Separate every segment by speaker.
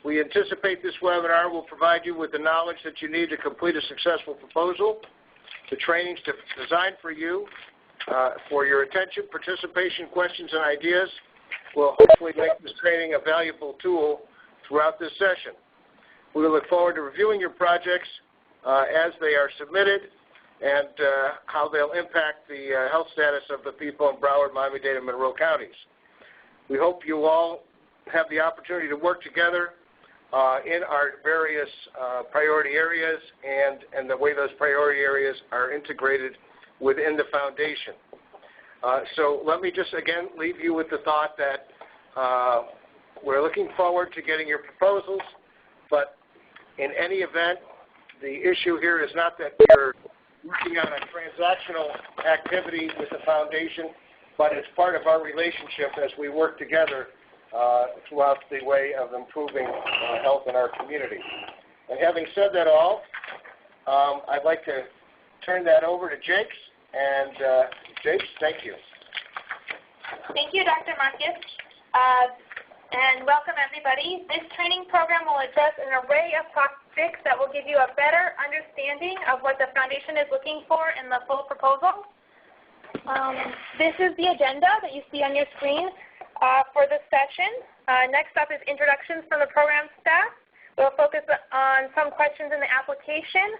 Speaker 1: We anticipate this webinar will provide you with the knowledge that you need to complete a successful proposal. The trainings designed for you, for your attention, participation, questions, and ideas will hopefully make this training a valuable tool throughout this session. We look forward to reviewing your projects as they are submitted and how they'll impact the health status of the people in Broward, Miami-Dade, and Monroe counties. We hope you all have the opportunity to work together in our various priority areas and the way those priority areas are integrated within the foundation. So let me just again leave you with the thought that we're looking forward to getting your proposals, but in any event, the issue here is not that we're working on a transactional activity with the foundation, but it's part of our relationship as we work together throughout the way of improving health in our community. And having said that all, I'd like to turn that over to Jakes. And Jakes, thank you.
Speaker 2: Thank you, Dr. Marcus. And welcome, everybody. This training program will address an array of topics that will give you a better understanding of what the foundation is looking for in the full proposal. This is the agenda that you see on your screen for this session. Next up is introductions from the program staff. We'll focus on some questions in the application,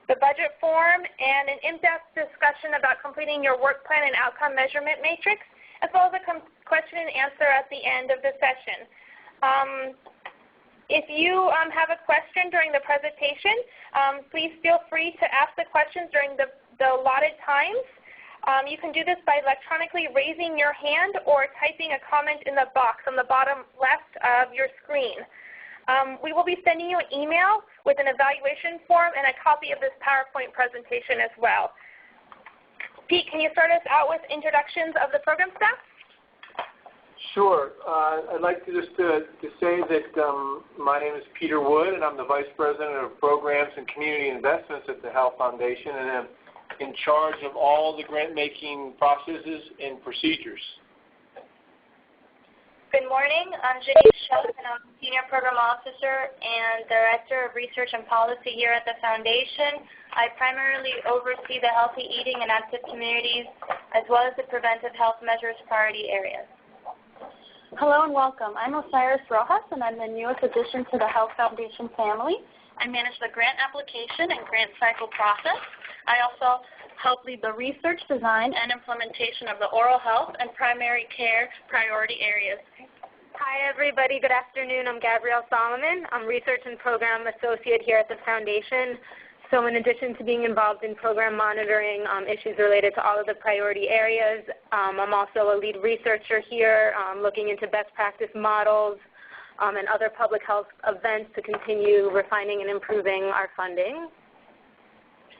Speaker 2: the budget form, and an in-depth discussion about completing your work plan and outcome measurement matrix, as well as a question and answer at the end of the session. If you have a question during the presentation, please feel free to ask the questions during the allotted times. You can do this by electronically raising your hand or typing a comment in the box on the bottom left of your screen. We will be sending you an email with an evaluation form and a copy of this PowerPoint presentation as well. Pete, can you start us out with introductions of the program staff?
Speaker 3: Sure. I'd like to just to say that my name is Peter Wood, and I'm the Vice President of Programs and Community Investments at the Health Foundation, and I'm in charge of all the grant-making processes and procedures.
Speaker 2: Good morning. I'm Janice Schultz, and I'm Senior Program Officer and Director of Research and Policy here at the Foundation. I primarily oversee the healthy eating and active communities, as well as the preventive health measures priority areas.
Speaker 4: Hello and welcome. I'm Osiris Rojas, and I'm the newest addition to the Health Foundation family. I manage the grant application and grant cycle process. I also help lead the research, design, and implementation of the oral health and primary care priority areas.
Speaker 5: Hi, everybody. Good afternoon. I'm Gabrielle Solomon. I'm Research and Program Associate here at the Foundation. So in addition to being involved in program monitoring issues related to all of the priority areas, I'm also a lead researcher here looking into best practice models and other public health events to continue refining and improving our funding.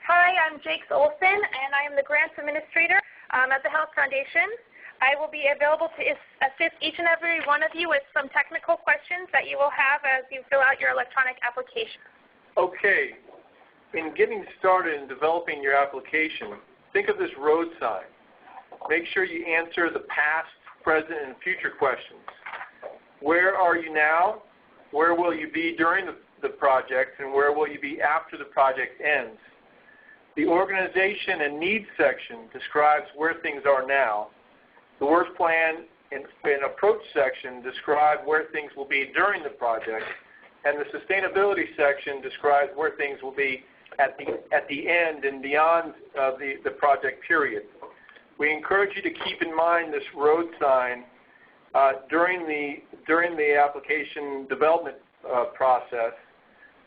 Speaker 2: Hi, I'm Jakes Olson, and I am the Grants Administrator at the Health Foundation. I will be available to assist each and every one of you with some technical questions that you will have as you fill out your electronic application.
Speaker 3: Okay. In getting started in developing your application, think of this road sign. Make sure you answer the past, present, and future questions. Where are you now? Where will you be during the project? And where will you be after the project ends? The organization and needs section describes where things are now. The work plan and approach section describe where things will be during the project. And the sustainability section describes where things will be at the end and beyond the project period. We encourage you to keep in mind this road sign during the application development process,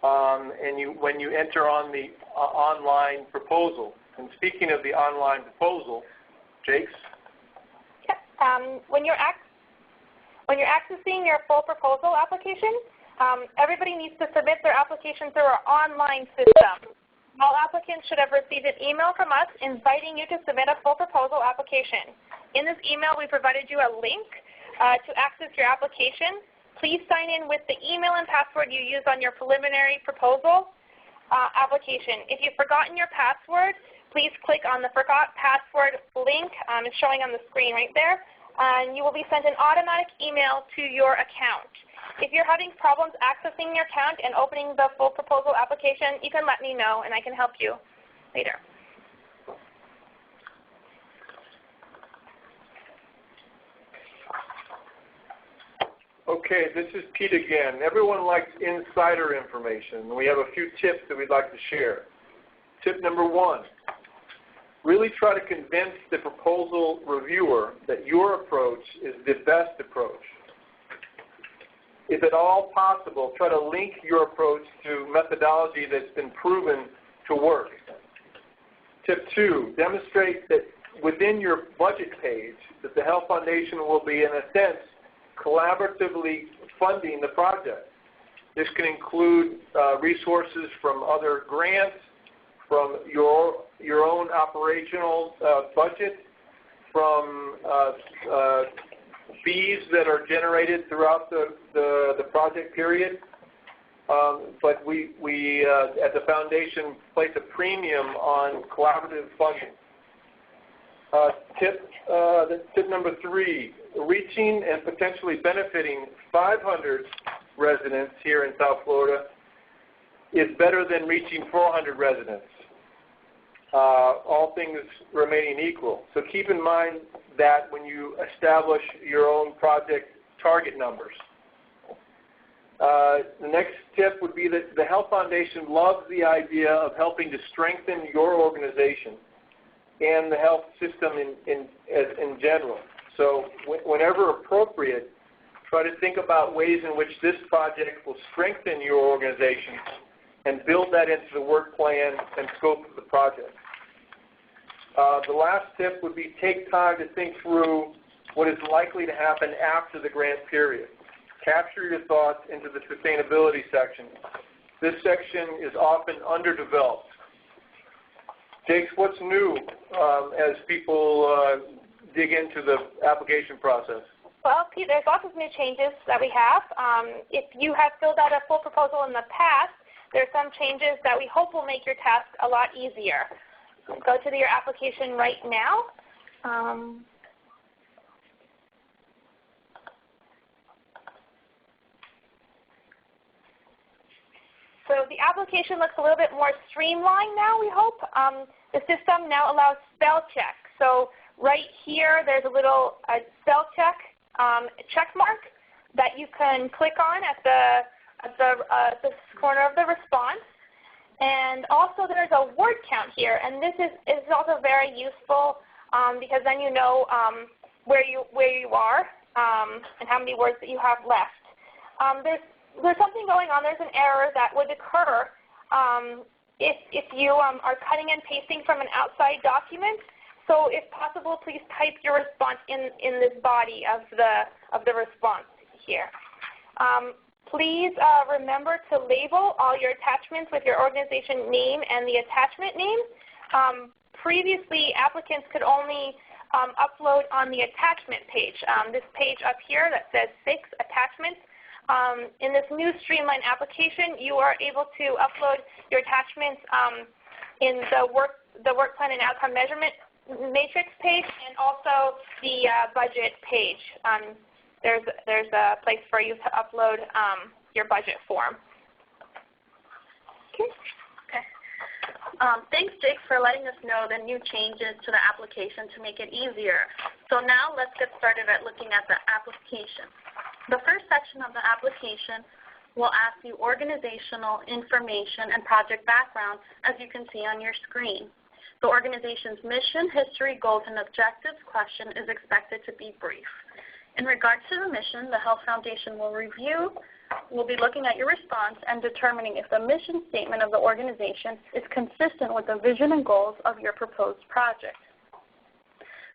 Speaker 3: and when you enter on the online proposal. And speaking of the online proposal, Jakes?
Speaker 2: Yep. When you're accessing your full proposal application, everybody needs to submit their application through our online system. All applicants should have received an email from us inviting you to submit a full proposal application. In this email, we provided you a link to access your application. Please sign in with the email and password you used on your preliminary proposal application. If you've forgotten your password, please click on the Forgot Password link. It's showing on the screen right there. And you will be sent an automatic email to your account. If you're having problems accessing your account and opening the full proposal application, you can let me know and I can help you later.
Speaker 3: Okay, this is Pete again. Everyone likes insider information. We have a few tips that we'd like to share. Tip number 1, really try to convince the proposal reviewer that your approach is the best approach. If at all possible, try to link your approach to methodology that's been proven to work. Tip 2, demonstrate that within your budget page that the Health Foundation will be, in a sense, collaboratively funding the project. This can include resources from other grants, from your own operational budget, from fees that are generated throughout the project period. But we at the Foundation place a premium on collaborative funding. Tip number 3, reaching and potentially benefiting 500 residents here in South Florida is better than reaching 400 residents, all things remaining equal. So keep in mind that when you establish your own project target numbers. The next tip would be that the Health Foundation loves the idea of helping to strengthen your organization and the health system in general. So whenever appropriate, try to think about ways in which this project will strengthen your organization and build that into the work plan and scope of the project. The last tip would be take time to think through what is likely to happen after the grant period. Capture your thoughts into the sustainability section. This section is often underdeveloped. Jakes, what's new as people dig into the application process?
Speaker 2: Well, Pete, there's lots of new changes that we have. If you have filled out a full proposal in the past, there's some changes that we hope will make your task a lot easier. Go to your application right now. So the application looks a little bit more streamlined now, we hope. The system now allows spell check. So right here, there's a little spell check check mark that you can click on at the corner of the response. And also there's a word count here, and this is also very useful because then you know where you are and how many words that you have left. There's something going on. There's an error that would occur if you are cutting and pasting from an outside document. So if possible, please type your response in this body of the response here. Please remember to label all your attachments with your organization name and the attachment name. Previously, applicants could only upload on the attachment page. This page up here that says 6 attachments. In this new streamlined application, you are able to upload your attachments in the work plan and outcome measurement matrix page and also the budget page. There's a place for you to upload your budget form.
Speaker 4: Okay. Thanks, Jake, for letting us know the new changes to the application to make it easier. So now let's get started at looking at the application. The first section of the application will ask you organizational information and project background, as you can see on your screen. The organization's mission, history, goals, and objectives question is expected to be brief. In regards to the mission, the Health Foundation will be looking at your response and determining if the mission statement of the organization is consistent with the vision and goals of your proposed project.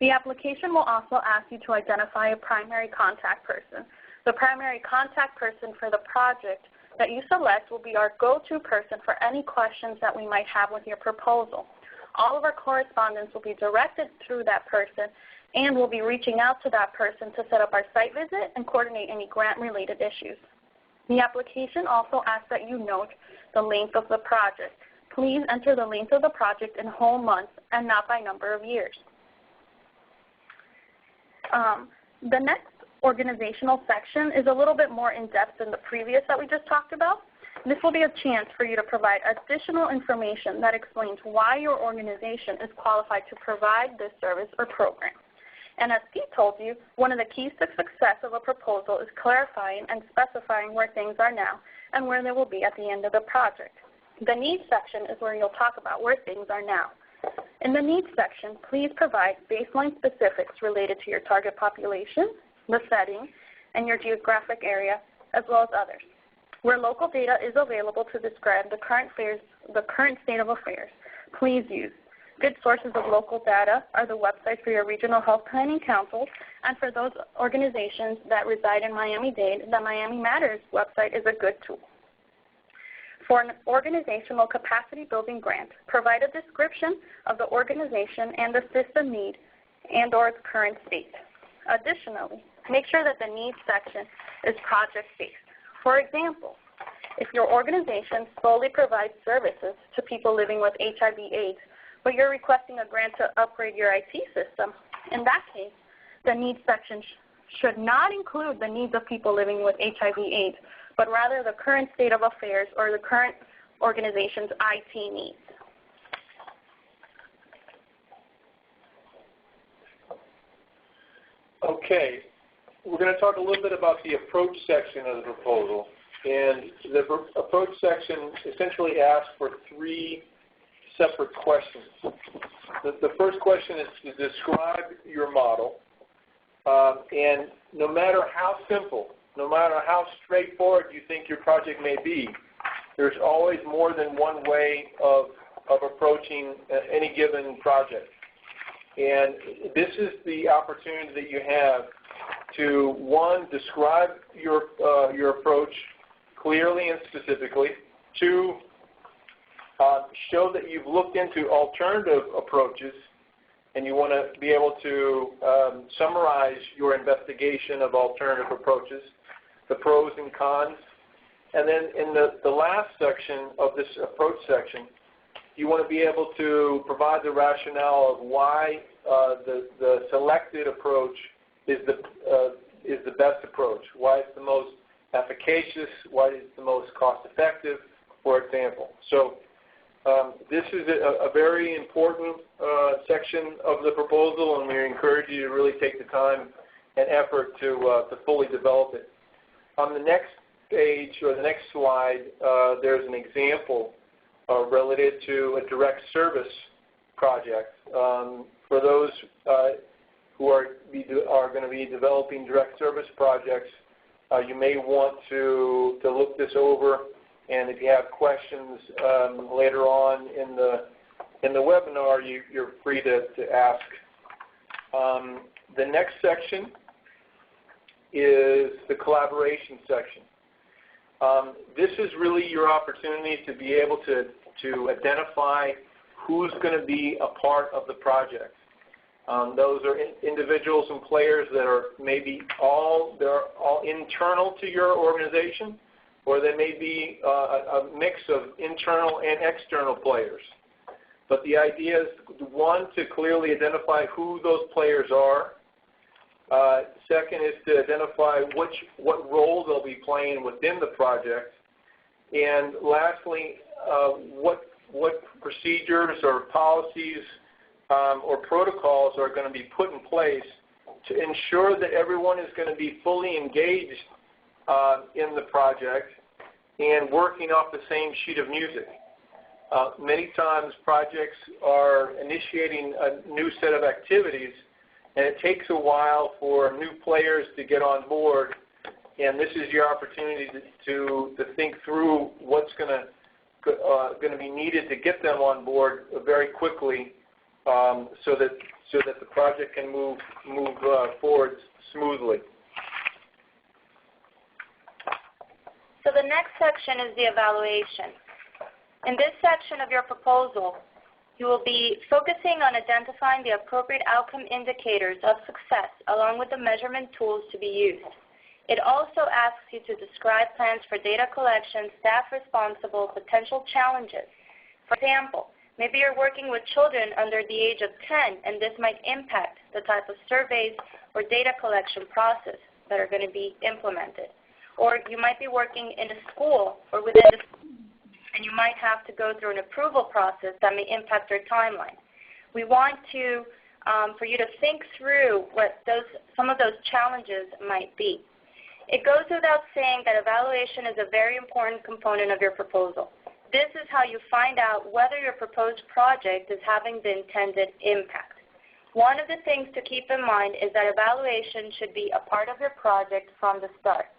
Speaker 4: The application will also ask you to identify a primary contact person. The primary contact person for the project that you select will be our go-to person for any questions that we might have with your proposal. All of our correspondence will be directed through that person, and we'll be reaching out to that person to set up our site visit and coordinate any grant-related issues. The application also asks that you note the length of the project. Please enter the length of the project in whole months and not by number of years. The next organizational section is a little bit more in-depth than the previous that we just talked about. This will be a chance for you to provide additional information that explains why your organization is qualified to provide this service or program. And as Pete told you, one of the keys to success of a proposal is clarifying and specifying where things are now and where they will be at the end of the project. The needs section is where you'll talk about where things are now. In the needs section, please provide baseline specifics related to your target population, the setting, and your geographic area, as well as others. Where local data is available to describe the current state of affairs, please use. Good sources of local data are the websites for your regional health planning councils, and for those organizations that reside in Miami-Dade, the Miami Matters website is a good tool. For an organizational capacity building grant, provide a description of the organization and the system need and or its current state. Additionally, make sure that the needs section is project-based. For example, if your organization solely provides services to people living with HIV/AIDS, but you're requesting a grant to upgrade your IT system, in that case, the needs section should not include the needs of people living with HIV/AIDS, but rather the current state of affairs or the current organization's IT needs.
Speaker 3: Okay, we're going to talk a little bit about the approach section of the proposal. And the approach section essentially asks for 3 separate questions. The first question is to describe your model. And no matter how simple, no matter how straightforward you think your project may be, there's always more than one way of approaching any given project. And this is the opportunity that you have to, 1, describe your approach clearly and specifically. 2, show that you've looked into alternative approaches and you want to be able to summarize your investigation of alternative approaches, the pros and cons. And then in the last section of this approach section, you want to be able to provide the rationale of why the selected approach is the best approach, why it's the most efficacious, why it's the most cost-effective, for example. So this is a very important section of the proposal, and we encourage you to really take the time and effort to fully develop it. On the next page, or the next slide, there's an example related to a direct service project. For those who are going to be developing direct service projects, you may want to look this over, and if you have questions later on in the webinar, you're free to ask. The next section is the collaboration section. This is really your opportunity to be able to identify who's going to be a part of the project. Those are individuals and players that are maybe all internal to your organization, or they may be a mix of internal and external players. But the idea is, 1, to clearly identify who those players are. Second is to identify what role they'll be playing within the project. And lastly, what procedures or policies or protocols are going to be put in place to ensure that everyone is going to be fully engaged in the project and working off the same sheet of music. Many times projects are initiating a new set of activities, and it takes a while for new players to get on board, and this is your opportunity to think through what's going to be needed to get them on board very quickly, so that the project can move forward smoothly.
Speaker 2: So the next section is the evaluation. In this section of your proposal, you will be focusing on identifying the appropriate outcome indicators of success along with the measurement tools to be used. It also asks you to describe plans for data collection, staff responsible, potential challenges. For example, maybe you're working with children under the age of 10, and this might impact the type of surveys or data collection process
Speaker 4: that are going to be implemented. Or you might be working in a school or within the school, and you might have to go through an approval process that may impact your timeline. We want to, for you to think through what some of those challenges might be. It goes without saying that evaluation is a very important component of your proposal. This is how you find out whether your proposed project is having the intended impact. One of the things to keep in mind is that evaluation should be a part of your project from the start.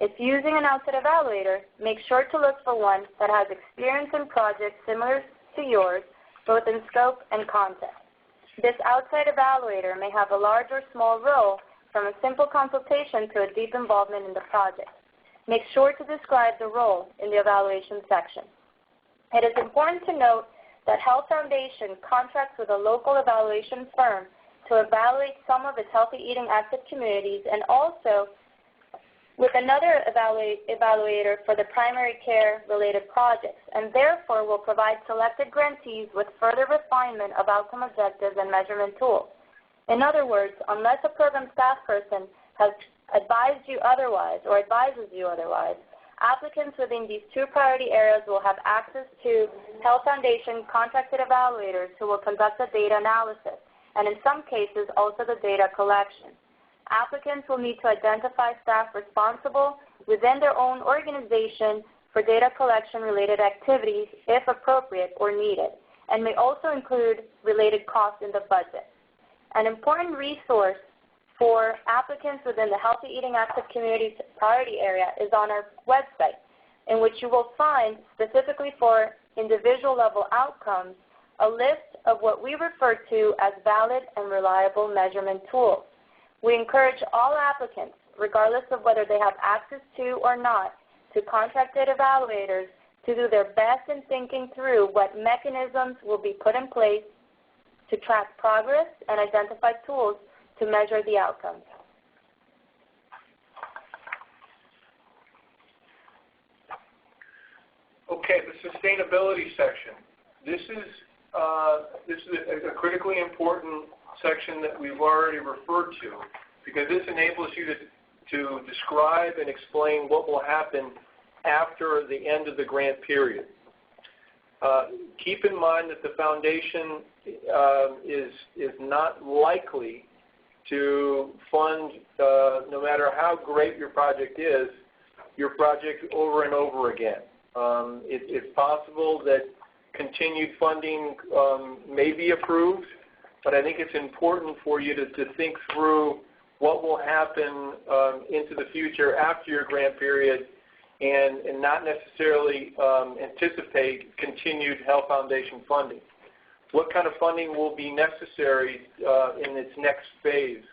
Speaker 4: If using an outside evaluator, make sure to look for one that has experience in projects similar to yours, both in scope and content. This outside evaluator may have a large or small role, from a simple consultation to a deep involvement in the project. Make sure to describe the role in the evaluation section. It is important to note that Health Foundation contracts with a local evaluation firm to evaluate some of its healthy eating active communities, and also with another evaluator for the primary care related projects, and therefore will provide selected grantees with further refinement of outcome objectives and measurement tools. In other words, unless a program staff person has advised you otherwise or advises you otherwise, applicants within these two priority areas will have access to Health Foundation contracted evaluators who will conduct the data analysis, and in some cases also the data collection. Applicants will need to identify staff responsible within their own organization for data collection related activities if appropriate or needed, and may also include related costs in the budget. An important resource for applicants within the Healthy Eating Active Communities priority area is on our website, in which you will find, specifically for individual level outcomes, a list of what we refer to as valid and reliable measurement tools. We encourage all applicants, regardless of whether they have access to or not, to contracted evaluators to do their best in thinking through what mechanisms will be put in place to track progress and identify tools to measure the outcomes.
Speaker 3: Okay, the sustainability section. This is a critically important section that we've already referred to, because this enables you to describe and explain what will happen after the end of the grant period. Keep in mind that the foundation is not likely to fund, no matter how great your project is, your project over and over again. It's possible that continued funding may be approved, but I think it's important for you to think through what will happen into the future after your grant period, and not necessarily anticipate continued Health Foundation funding. What kind of funding will be necessary in its next phase,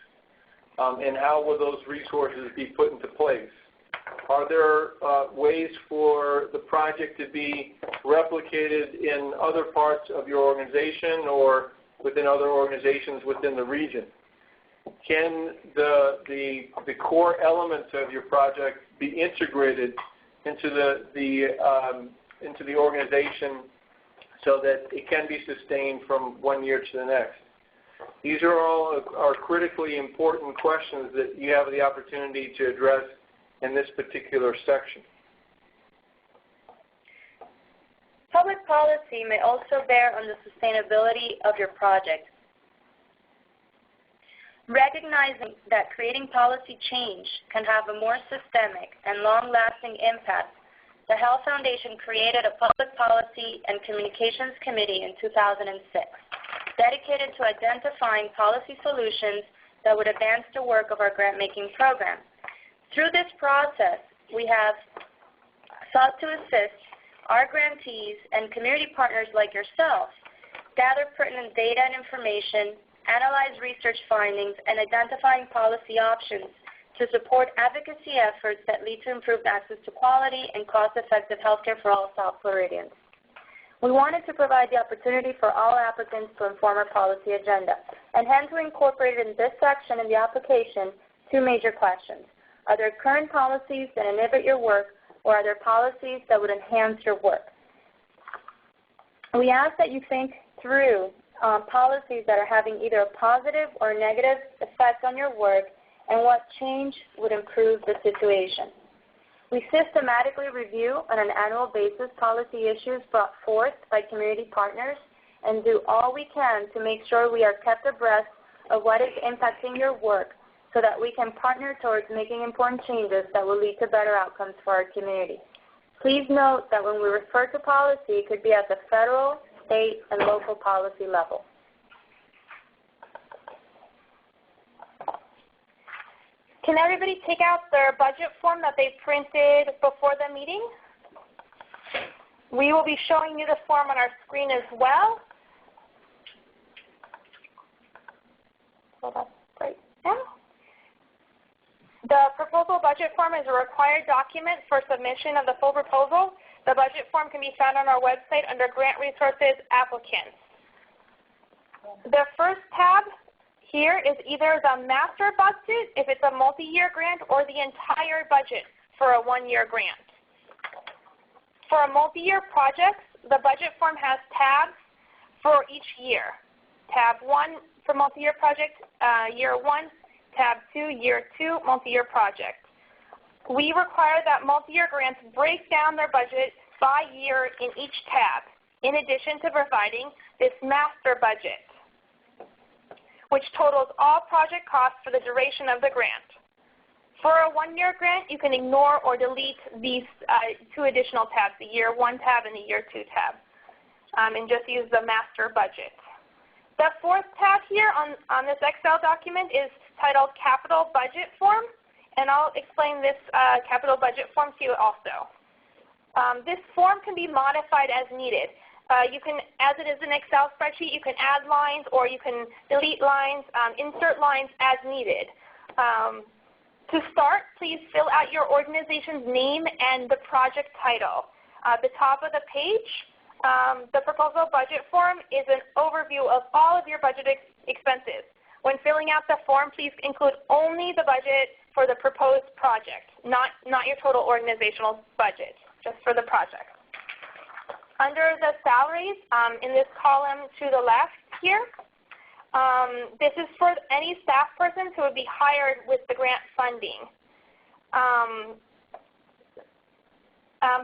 Speaker 3: and how will those resources be put into place? Are there ways for the project to be replicated in other parts of your organization or within other organizations within the region? Can the core elements of your project be integrated into the organization so that it can be sustained from one year to the next? These are all critically important questions that you have the opportunity to address in this particular section.
Speaker 4: Public policy may also bear on the sustainability of your project. Recognizing that creating policy change can have a more systemic and long-lasting impact, the Health Foundation created a Public Policy and Communications Committee in 2006, dedicated to identifying policy solutions that would advance the work of our grant-making program. Through this process, we have sought to assist our grantees and community partners like yourself gather pertinent data and information, analyze research findings, and identifying policy options to support advocacy efforts that lead to improved access to quality and cost-effective healthcare for all South Floridians. We wanted to provide the opportunity for all applicants to inform our policy agenda, and hence we incorporated in this section in the application two major questions. Are there current policies that inhibit your work, or are there policies that would enhance your work? We ask that you think through policies that are having either a positive or negative effect on your work, and what change would improve the situation. We systematically review on an annual basis policy issues brought forth by community partners and do all we can to make sure we are kept abreast of what is impacting your work so that we can partner towards making important changes that will lead to better outcomes for our community. Please note that when we refer to policy, it could be at the federal, state, and local policy level.
Speaker 2: Can everybody take out their budget form that they printed before the meeting? We will be showing you the form on our screen as well. So that's right now. The proposal budget form is a required document for submission of the full proposal. The budget form can be found on our website under Grant Resources Applicants. The first tab here is either the master budget, if it's a multi-year grant, or the entire budget for a one-year grant. For a multi-year project, the budget form has tabs for each year. Tab 1 for multi-year project, year 1, tab 2, year 2, multi-year project. We require that multi-year grants break down their budget by year in each tab, in addition to providing this master budget, which totals all project costs for the duration of the grant. For a one-year grant, you can ignore or delete these 2 additional tabs, the year 1 tab and the year 2 tab, and just use the master budget. The fourth tab here on this Excel document is titled Capital Budget Form, and I'll explain this capital budget form to you also. This form can be modified as needed. You can, as it is an Excel spreadsheet, you can add lines or you can delete lines, insert lines as needed. To start, please fill out your organization's name and the project title. At the top of the page, the proposal budget form is an overview of all of your budget expenses. When filling out the form, please include only the budget for the proposed project, not your total organizational budget, just for the project. Under the salaries, in this column to the left here, this is for any staff persons who would be hired with the grant funding.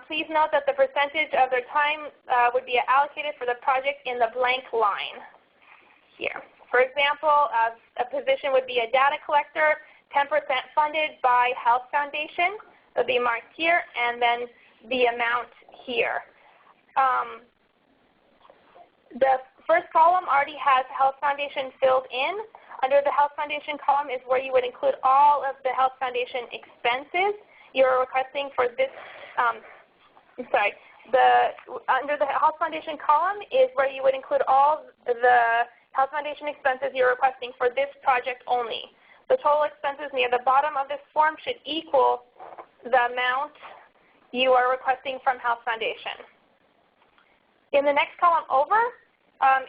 Speaker 2: Please note that the percentage of their time would be allocated for the project in the blank line here. For example, a position would be a data collector, 10% funded by Health Foundation. It would be marked here, and then the amount here. The first column already has Health Foundation filled in. Under the Health Foundation column is where you would include all of the Health Foundation expenses you're requesting for this, under the Health Foundation column is where you would include all the Health Foundation expenses you're requesting for this project only. The total expenses near the bottom of this form should equal the amount you are requesting from Health Foundation. In the next column over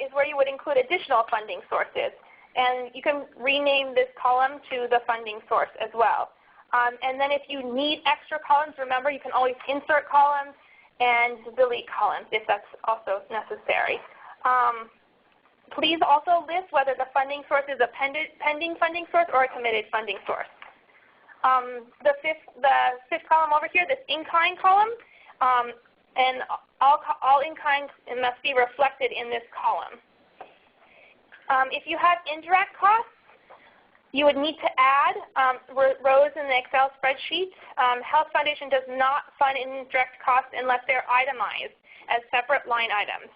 Speaker 2: is where you would include additional funding sources. And you can rename this column to the funding source as well. And then if you need extra columns, remember you can always insert columns and delete columns if that's also necessary. Please also list whether the funding source is a pending funding source or a committed funding source. The fifth column over here, this in-kind column, and all in-kind must be reflected in this column. If you have indirect costs, you would need to add rows in the Excel spreadsheet. Health Foundation does not fund indirect costs unless they're itemized as separate line items.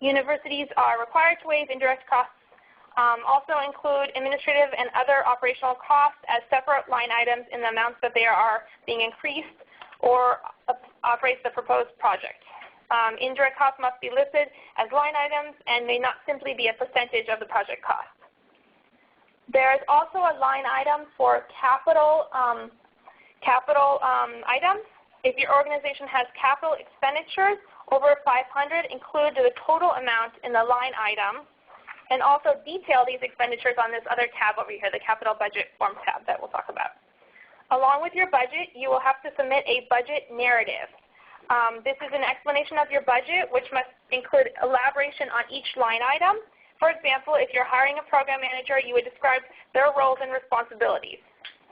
Speaker 2: Universities are required to waive indirect costs, also include administrative and other operational costs as separate line items in the amounts that they are being increased or operates the proposed project. Indirect costs must be listed as items and may not simply be a percentage of the project cost. There is also a line item for capital items. If your organization has capital expenditures over 500, include the total amount in the line item, and also detail these expenditures on this other tab over here, the capital budget form tab that we'll talk about. Along with your budget, you will have to submit a budget narrative. This is an explanation of your budget, which must include elaboration on each line item. For example, if you're hiring a program manager, you would describe their roles and responsibilities.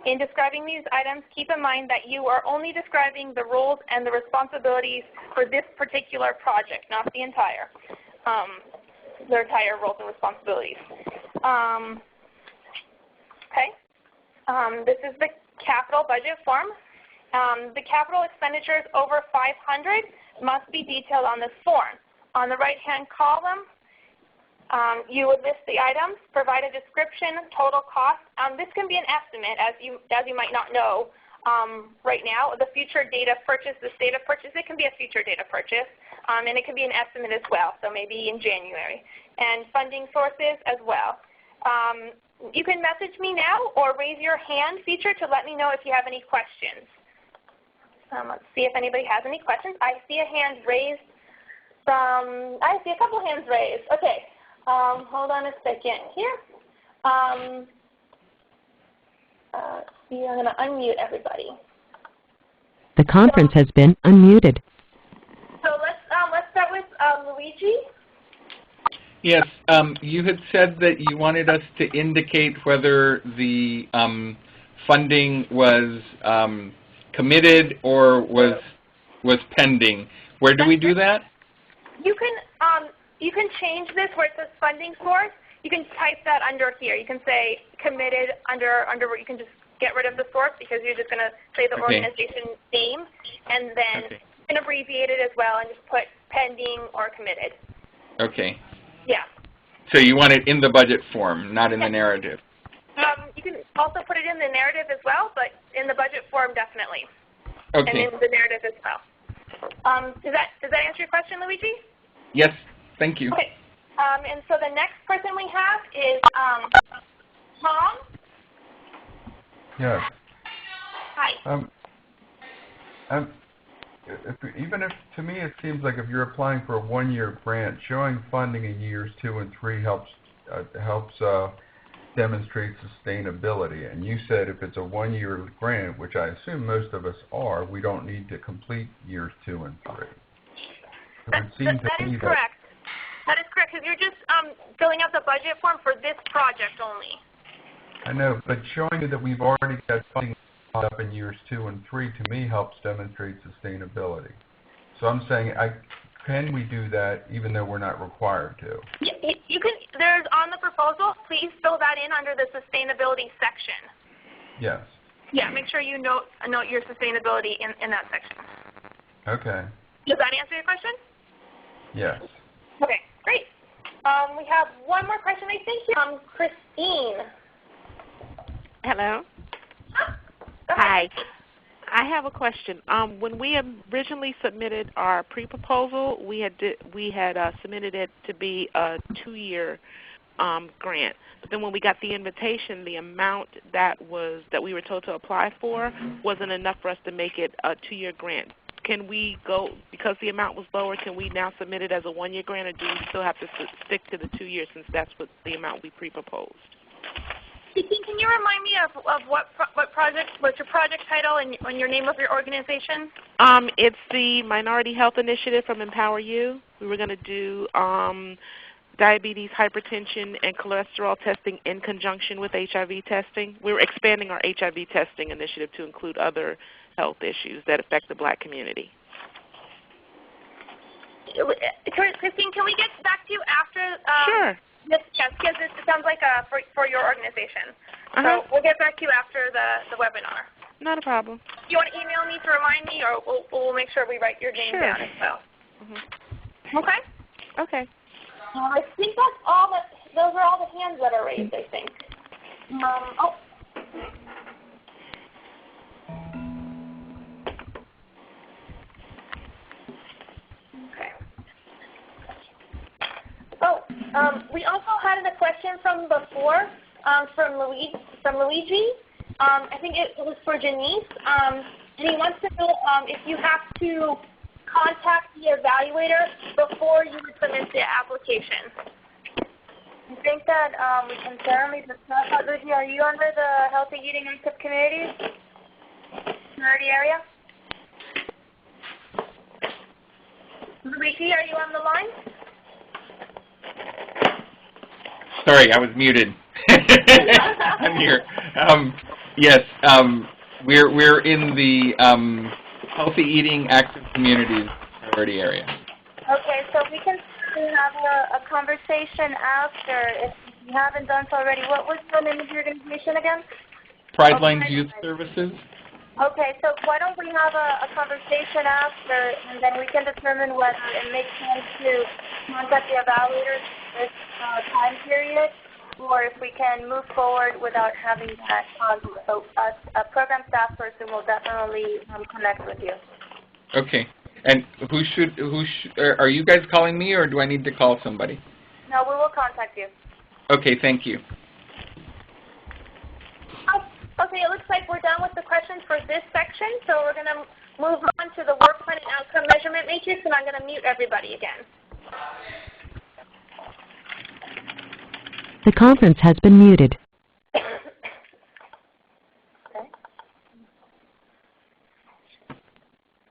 Speaker 2: In describing these items, keep in mind that you are only describing the roles and the responsibilities for this particular project, not the entire roles and responsibilities. This is the capital budget form. The capital expenditures over 500 must be detailed on this form. On the right-hand column, you would list the items, provide a description, total cost. This can be an estimate, as you might not know right now. The future date of purchase, this date of purchase, it can be a future date of purchase, and it can be an estimate as well, so maybe in January. And funding sources as well. You can message me now or raise your hand feature to let me know if you have any questions. Let's see if anybody has any questions. I see a hand raised I see a couple hands raised. Okay. Hold on a second here. Let's see, I'm going to unmute everybody.
Speaker 6: The conference has been unmuted.
Speaker 2: So let's start with Luigi.
Speaker 7: Yes, you had said that you wanted us to indicate whether the funding was committed or was pending. Where do we do that?
Speaker 2: You can change this where it says funding source. You can type that under here. You can say committed under you can just get rid of the source because you're just going to say the organization name, and then you can abbreviate it as well and just put pending or committed.
Speaker 7: Okay.
Speaker 2: Yeah.
Speaker 7: So you want it in the budget form, not in the narrative.
Speaker 2: You can also put it in the narrative as well, but in the budget form definitely.
Speaker 7: Okay.
Speaker 2: And in the narrative as well. Does that answer your question, Luigi?
Speaker 7: Yes. Thank you.
Speaker 2: Okay. And so the next person we have is Tom.
Speaker 8: Yes.
Speaker 2: Hi.
Speaker 8: Even if, to me, it seems like if you're applying for a one-year grant, showing funding in years 2 and 3 helps demonstrate sustainability. And you said if it's a one-year grant, which I assume most of us are, we don't need to complete years 2 and 3.
Speaker 2: That is correct. That is correct, because you're just filling out the budget form for this project only.
Speaker 8: I know, but showing that we've already got funding up in years 2 and 3 to me helps demonstrate sustainability. So I'm saying, can we do that even though we're not required to?
Speaker 2: You can. There's on the proposal. Please fill that in under the sustainability section.
Speaker 8: Yes.
Speaker 2: Yeah. Make sure you note your sustainability in that section.
Speaker 8: Okay.
Speaker 2: Does that answer your question?
Speaker 8: Yes.
Speaker 2: Okay. Great. We have one more question, I think, from Christine.
Speaker 9: Hello.
Speaker 2: Hi.
Speaker 9: I have a question. When we originally submitted our pre-proposal, we had submitted it to be a 2-year grant. But then when we got the invitation, the amount that we were told to apply for wasn't enough for us to make it a 2-year grant. Can we go, because the amount was lower, can we now submit it as a 1-year grant, or do we still have to stick to the 2 years since that's what the amount we pre-proposed?
Speaker 2: Can you remind me of what project, what's your project title and your name of your organization?
Speaker 9: It's the Minority Health Initiative from Empower You. We were going to do diabetes, hypertension, and cholesterol testing in conjunction with HIV testing. We were expanding our HIV testing initiative to include other health issues that affect the Black community.
Speaker 2: Christine, can we get back to you after?
Speaker 9: Sure.
Speaker 2: Yes, because it sounds like for your organization. So we'll get back to you after the webinar.
Speaker 9: Not a problem.
Speaker 2: Do you want to email me to remind me, or we'll make sure we write your name down as well? Okay?
Speaker 9: Okay.
Speaker 2: I think that's all. Those are all the hands that are raised, I think. We also had a question from before from Luigi. I think it was for Janice. And he wants to know if you have to contact the evaluator before you would submit the application.
Speaker 4: I think that we can certainly discuss that. Luigi, are you under the Healthy Eating Active Community area?
Speaker 2: Luigi, are you on the line?
Speaker 7: Sorry, I was muted. I'm here. Yes, we're in the healthy eating, active communities priority area.
Speaker 4: Okay, so we can have a conversation after if you haven't done so already. What was the name of your organization again?
Speaker 7: Pride Lines Youth Services.
Speaker 4: Okay, so why don't we have a conversation after, and then we can determine whether it makes sense to contact the evaluators this time period, or if we can move forward without having that conflict. So a program staff person will definitely connect with you.
Speaker 7: Okay. And are you guys calling me, or do I need to call somebody?
Speaker 4: No, we will contact you.
Speaker 7: Okay, thank you.
Speaker 2: Okay, it looks like we're done with the questions for this section, so we're going to move on to the work plan and outcome measurement matrix, and I'm going to mute everybody again.
Speaker 6: The conference has been muted.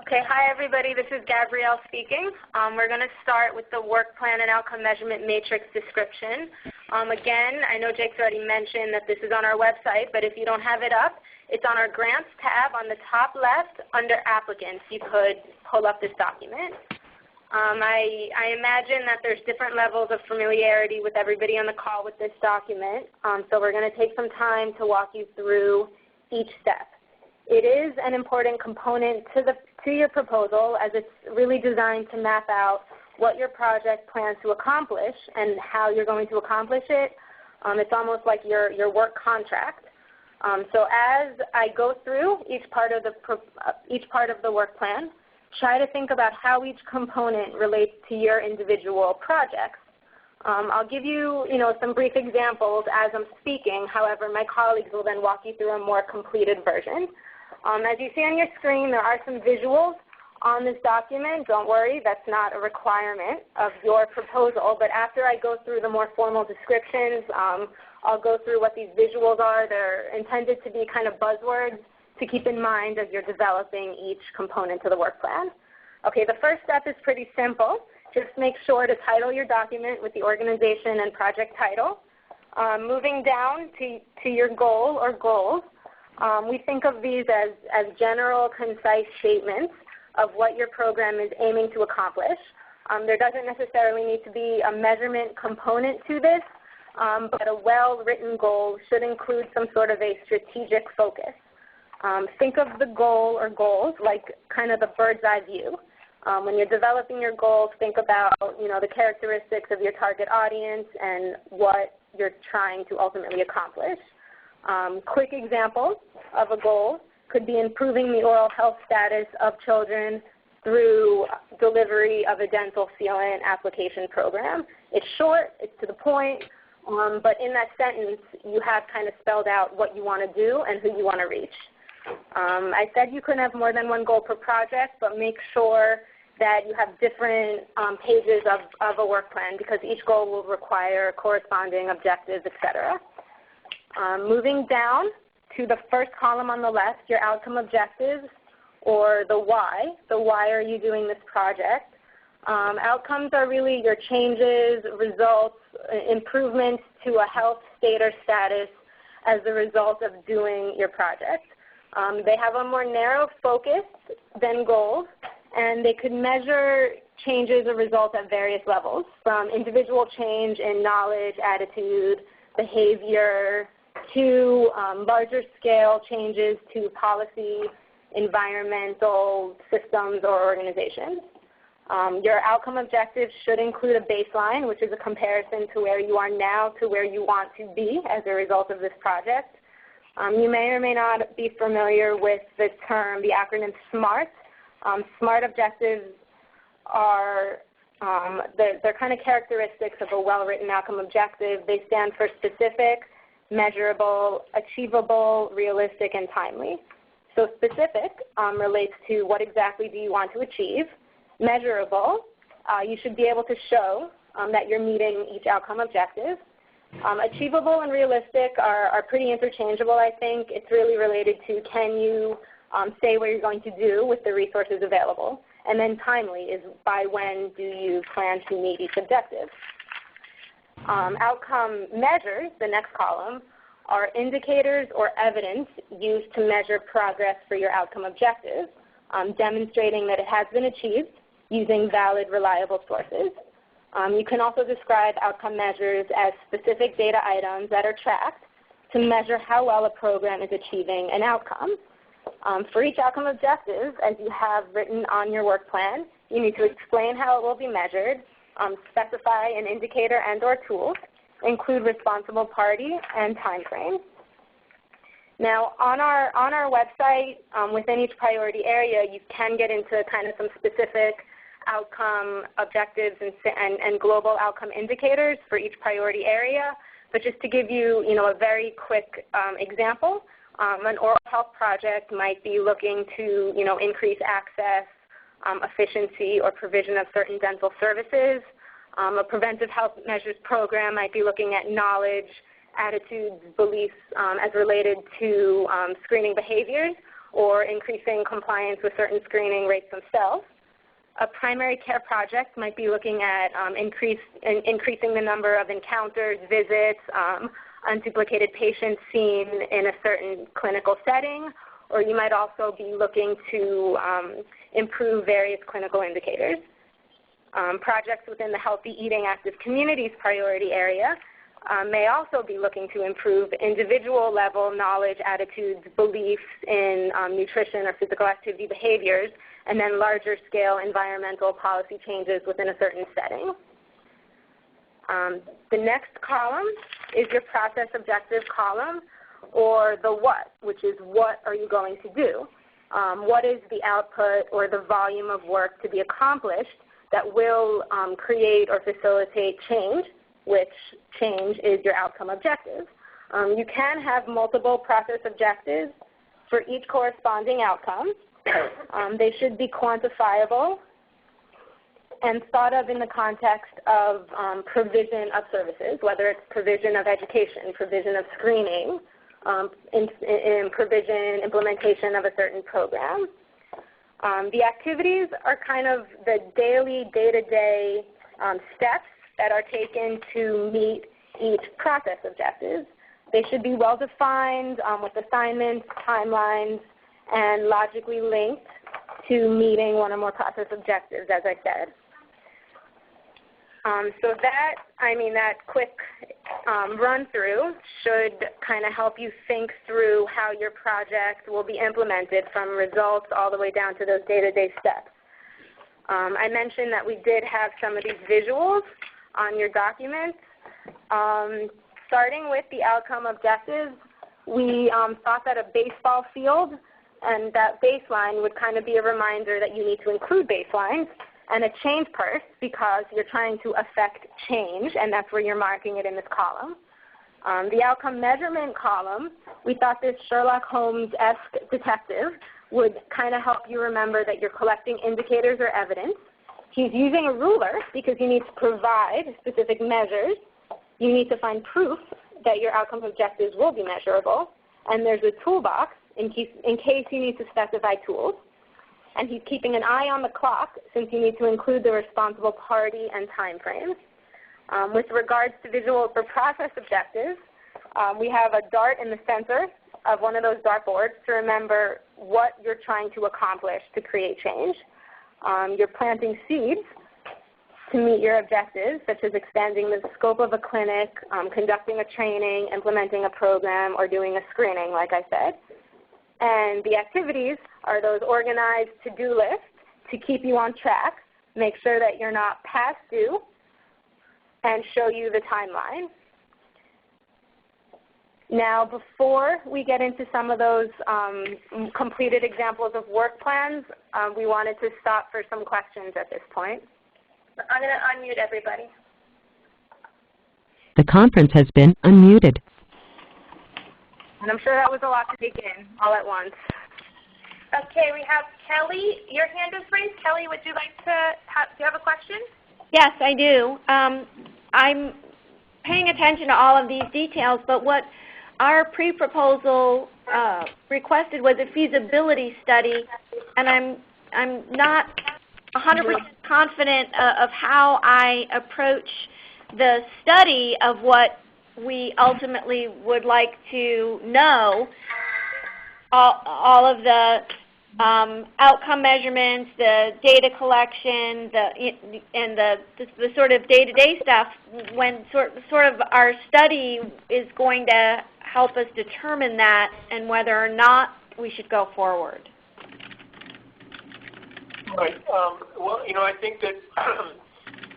Speaker 5: Okay, hi everybody, this is Gabrielle speaking. We're going to start with the work plan and outcome measurement matrix description. Again, I know Jake's already mentioned that this is on our website, but if you don't have it up, it's on our grants tab on the top left under applicants. You could pull up this document. I imagine that there's different levels of familiarity with everybody on the call with this document, so we're going to take some time to walk you through each step. It is an important component to your proposal, as it's really designed to map out what your project plans to accomplish and how you're going to accomplish it. It's almost like your work contract. So as I go through each part of the work plan, try to think about how each component relates to your individual projects. I'll give you, some brief examples as I'm speaking. However, my colleagues will then walk you through a more completed version. As you see on your screen, there are some visuals on this document. Don't worry, that's not a requirement of your proposal, but after I go through the more formal descriptions, I'll go through what these visuals are. They're intended to be kind of buzzwords to keep in mind as you're developing each component to the work plan. Okay, the first step is pretty simple. Just make sure to title your document with the organization and project title. Moving down to your goal or goals, we think of these as general, concise statements of what your program is aiming to accomplish. There doesn't necessarily need to be a measurement component to this, but a well-written goal should include some sort of a strategic focus. Think of the goal or goals like kind of the bird's eye view. When you're developing your goals, think about the characteristics of your target audience and what you're trying to ultimately accomplish. Quick example of a goal could be improving the oral health status of children through delivery of a dental sealant application program. It's short, it's to the point, but in that sentence you have kind of spelled out what you want to do and who you want to reach. I said you couldn't have more than one goal per project, but make sure that you have different pages of a work plan because each goal will require corresponding objectives, etc. Moving down to the first column on the left, your outcome objectives, or the why. So why are you doing this project? Outcomes are really your changes, results, improvements to a health state or status as a result of doing your project. They have a more narrow focus than goals, and they could measure changes or results at various levels, from individual change in knowledge, attitude, behavior, to larger scale changes to policy, environmental systems, or organizations. Your outcome objectives should include a baseline, which is a comparison to where you are now to where you want to be as a result of this project. You may or may not be familiar with the term, the acronym SMART. SMART objectives are they're kind of characteristics of a well-written outcome objective. They stand for specific, measurable, achievable, realistic, and timely. So specific relates to what exactly do you want to achieve. Measurable, you should be able to show that you're meeting each outcome objective. Achievable and realistic are pretty interchangeable, I think. It's really related to can you say what you're going to do with the resources available. And then timely is by when do you plan to meet each objective. Outcome measures, the next column, are indicators or evidence used to measure progress for your outcome objectives, demonstrating that it has been achieved using valid, reliable sources. You can also describe outcome measures as specific data items that are tracked to measure how well a program is achieving an outcome. For each outcome objective, as you have written on your work plan, you need to explain how it will be measured, specify an indicator and or tool, include responsible party and time frame. Now, on our website, within each priority area, you can get into kind of some specific outcome objectives and global outcome indicators for each priority area. But just to give you, a very quick example, an oral health project might be looking to, increase access, efficiency, or provision of certain dental services. A preventive health measures program might be looking at knowledge, attitudes, beliefs as related to screening behaviors or increasing compliance with certain screening rates themselves. A primary care project might be looking at increasing the number of encounters, visits, unduplicated patients seen in a certain clinical setting, or you might also be looking to improve various clinical indicators. Projects within the Healthy Eating Active Communities priority area may also be looking to improve individual level knowledge, attitudes, beliefs in nutrition or physical activity behaviors, and then larger scale environmental policy changes within a certain setting. The next column is your process objective column, or the what, which is what are you going to do? What is the output or the volume of work to be accomplished that will create or facilitate change, which change is your outcome objective. You can have multiple process objectives for each corresponding outcome. They should be quantifiable and thought of in the context of provision of services, whether it's provision of education, provision of screening, in provision, implementation of a certain program. The activities are kind of the daily, day-to-day steps that are taken to meet each process objective. They should be well-defined with assignments, timelines, and logically linked to meeting one or more process objectives, as I said. So that quick run-through should kind of help you think through how your project will be implemented from results all the way down to those day-to-day steps. I mentioned that we did have some of these visuals on your documents. Starting with the outcome objectives, we thought that a baseball field and that baseline would kind of be a reminder that you need to include baselines, and a change purse because you're trying to affect change, and that's where you're marking it in this column. The outcome measurement column, we thought this Sherlock Holmes-esque detective would kind of help you remember that you're collecting indicators or evidence. He's using a ruler because you need to provide specific measures. You need to find proof that your outcome objectives will be measurable. And there's a toolbox in case you need to specify tools. And he's keeping an eye on the clock since you need to include the responsible party and time frames. With regards to visuals for process objectives, we have a dart in the center of one of those dartboards to remember what you're trying to accomplish to create change. You're planting seeds to meet your objectives, such as expanding the scope of a clinic, conducting a training, implementing a program, or doing a screening, like I said. And the activities are those organized to-do lists to keep you on track, make sure that you're not past due, and show you the timeline. Now, before we get into some of those completed examples of work plans, we wanted to stop for some questions at this point. I'm going to unmute everybody.
Speaker 6: The conference has been unmuted.
Speaker 5: And I'm sure that was a lot to take in all at once.
Speaker 2: Okay, we have Kelly. Your hand is raised. Kelly, would you like to do you have a question?
Speaker 10: Yes, I do. I'm paying attention to all of these details, but what our pre-proposal requested was a feasibility study, and I'm not 100% confident of how I approach the study of what we ultimately would like to know all of the outcome measurements, the data collection, and the sort of day-to-day stuff, when sort of our study is going to help us determine that and whether or not we should go forward.
Speaker 3: Right. Well, I think that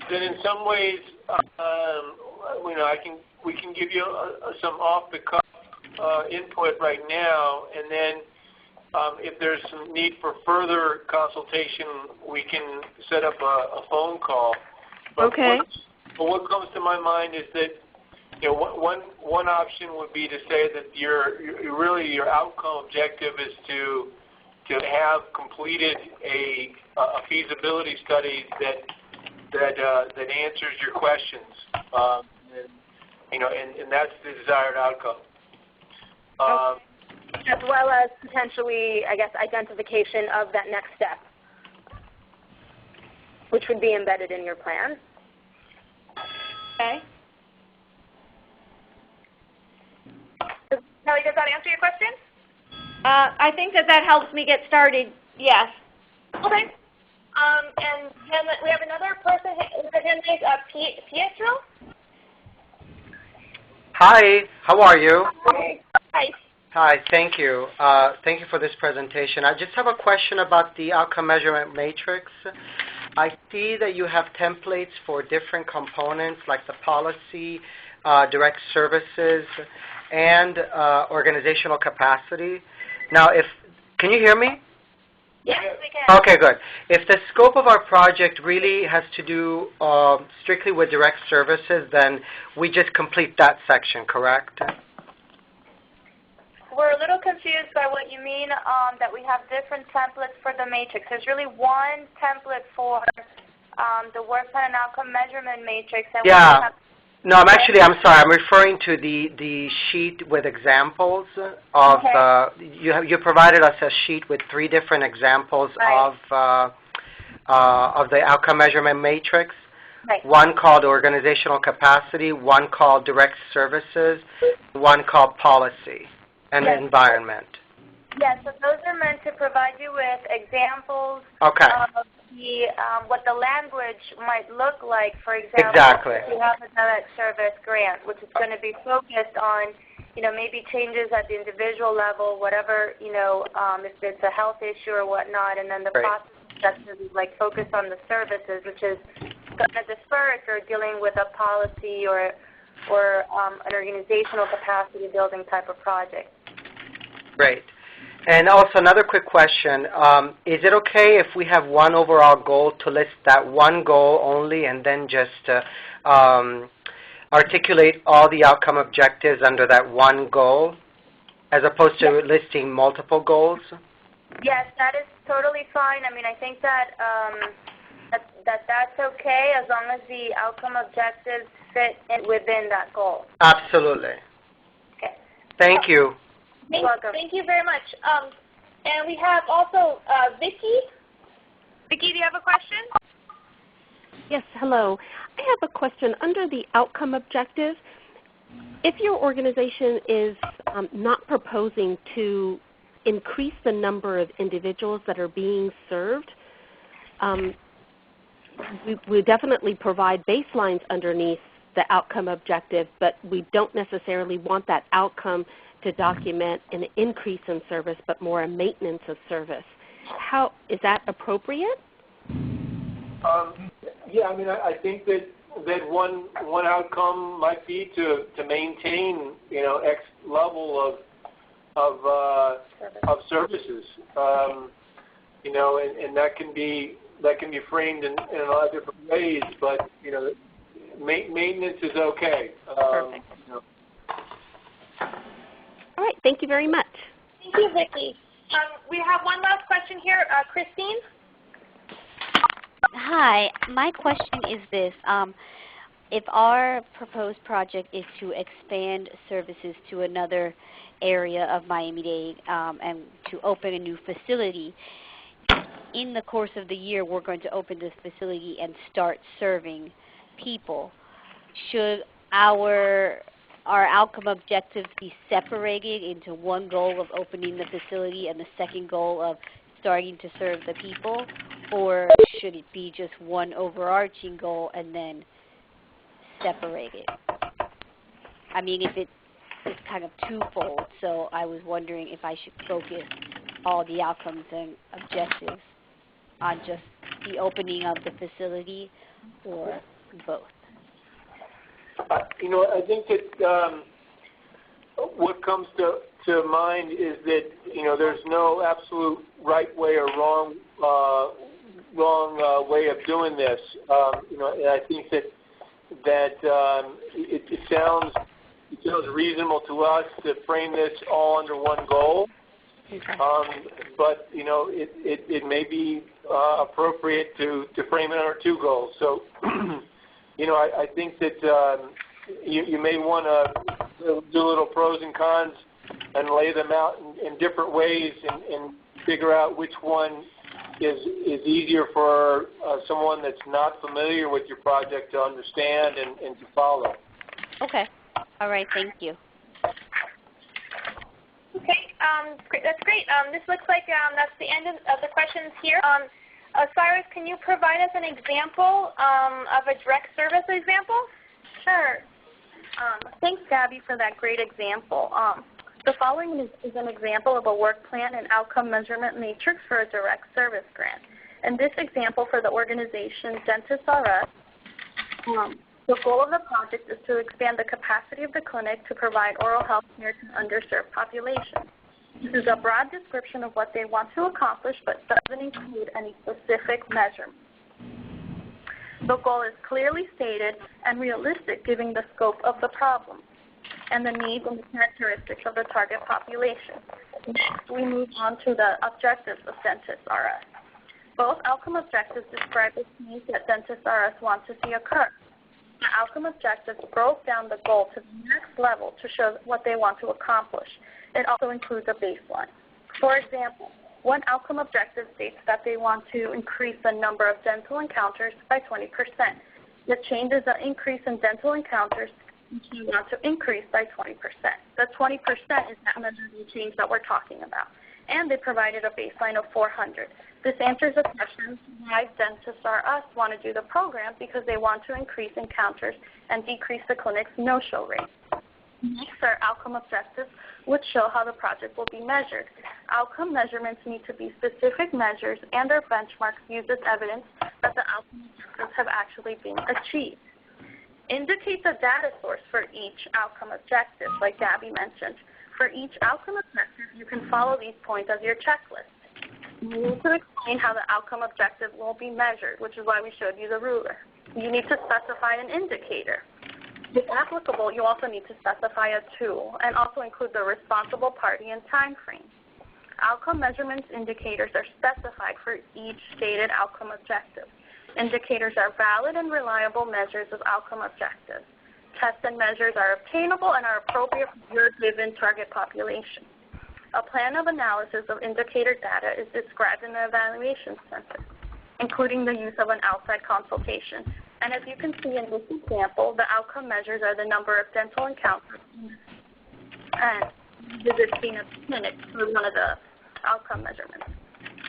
Speaker 3: that in some ways, we can give you some off-the-cuff input right now, and then if there's some need for further consultation, we can set up a phone call. But
Speaker 10: okay.
Speaker 3: What comes to my mind is that one option would be to say that your outcome objective is to have completed a feasibility study that answers your questions, and that's the desired outcome.
Speaker 5: As well as potentially, I guess, identification of that next step, which would be embedded in your plan.
Speaker 10: Okay.
Speaker 2: Kelly, does that answer your question?
Speaker 10: I think that helps me get started, yes.
Speaker 2: Okay. And then we have another person, his name is Pietro.
Speaker 11: Hi, how are you?
Speaker 2: Hi.
Speaker 11: Hi, thank you. Thank you for this presentation. I just have a question about the outcome measurement matrix. I see that you have templates for different components like the policy, direct services, and organizational capacity. Now, can you hear me?
Speaker 2: Yes, we can.
Speaker 11: Okay, good. If the scope of our project really has to do strictly with direct services, then we just complete that section, correct?
Speaker 2: We're a little confused by what you mean that we have different templates for the matrix. There's really one template for the work plan and outcome measurement matrix. And
Speaker 11: yeah. No, I'm sorry. I'm referring to the sheet with examples of you provided us a sheet with 3 different examples of the outcome measurement matrix.
Speaker 2: Right.
Speaker 11: One called organizational capacity, one called direct services, one called policy and environment.
Speaker 2: Yes, so those are meant to provide you with examples of what the language might look like. For example, if you have a direct service grant, which is going to be focused on, maybe changes at the individual level, whatever, if it's a health issue or whatnot, and then the process objective is focused on the services, which is going to defer if you're dealing with a policy or an organizational capacity building type of project.
Speaker 11: Great. And also another quick question, is it okay if we have one overall goal to list that one goal only and then just articulate all the outcome objectives under that one goal as opposed to listing multiple goals?
Speaker 2: Yes, that is totally fine. I mean, I think that that's okay as long as the outcome objectives fit within that goal.
Speaker 11: Absolutely.
Speaker 2: Okay.
Speaker 11: Thank you.
Speaker 2: You're welcome. Thank you very much. And we have also Vicki. Vicki, do you have a question?
Speaker 6: Yes, hello. I have a question. Under the outcome objective, if your organization is not proposing to increase the number of individuals that are being served, we definitely provide baselines underneath the outcome objective, but we don't necessarily want that outcome to document an increase in service, but more a maintenance of service. How is that appropriate?
Speaker 3: Yeah, I mean, I think that one outcome might be to maintain, X level of services, and that can be framed in a lot of different ways, but maintenance is okay.
Speaker 6: Perfect. All right, thank you very much.
Speaker 2: Thank you, Vicki. We have one last question here. Christine?
Speaker 12: Hi, my question is this. If our proposed project is to expand services to another area of Miami-Dade and to open a new facility, in the course of the year we're going to open this facility and start serving people. Should our our outcome objectives be separated into one goal of opening the facility and the second goal of starting to serve the people, or should it be just one overarching goal and then separated? I mean, if it's kind of twofold, so I was wondering if I should focus all the outcomes and objectives on just the opening of the facility or both.
Speaker 3: I think that what comes to mind is that there's no absolute right way or wrong way of doing this. And I think that it sounds reasonable to us to frame this all under one goal.
Speaker 12: Okay.
Speaker 3: But it may be appropriate to frame it under two goals. So I think that you may want to do a little pros and cons and lay them out in different ways and figure out which one is easier for someone that's not familiar with your project to understand and to follow.
Speaker 12: Okay. All right. Thank you.
Speaker 2: Okay, that's great. This looks like that's the end of the questions here. Cyrus, can you provide us an example of a direct service example?
Speaker 4: Sure. Thanks, Gabby, for that great example. The following is an example of a work plan and outcome measurement matrix for a direct service grant. In this example for the organization Dentists R Us, the goal of the project is to expand the capacity of the clinic to provide oral health care to underserved populations. This is a broad description of what they want to accomplish, but doesn't include any specific measurements. The goal is clearly stated and realistic, given the scope of the problem and the needs and the characteristics of the target population. Next, we move on to the objectives of Dentists R Us. Both outcome objectives describe the needs that Dentists R Us want to see occur. The outcome objectives broke down the goal to the next level to show what they want to accomplish. It also includes a baseline. For example, one outcome objective states that they want to increase the number of dental encounters by 20%. The change is an increase in dental encounters, which you want to increase by 20%. The 20% is that measurable change that we're talking about. And they provided a baseline of 400. This answers the question why Dentists R Us want to do the program, because they want to increase encounters and decrease the clinic's no-show rate. Next are outcome objectives, which show how the project will be measured. Outcome measurements need to be specific measures and their benchmarks used as evidence that the outcome objectives have actually been achieved. Indicate the data source for each outcome objective, like Gabby mentioned. For each outcome objective, you can follow these points as your checklist. You need to explain how the outcome objective will be measured, which is why we showed you the ruler. You need to specify an indicator. If applicable, you also need to specify a tool and also include the responsible party and time frame. Outcome measurements indicators are specified for each stated outcome objective. Indicators are valid and reliable measures of outcome objectives. Tests and measures are obtainable and are appropriate for your given target population. A plan of analysis of indicator data is described in the evaluation center, including the use of an outside consultation. And as you can see in this example, the outcome measures are the number of dental encounters and visits seen at the clinic for one of the outcome measurements.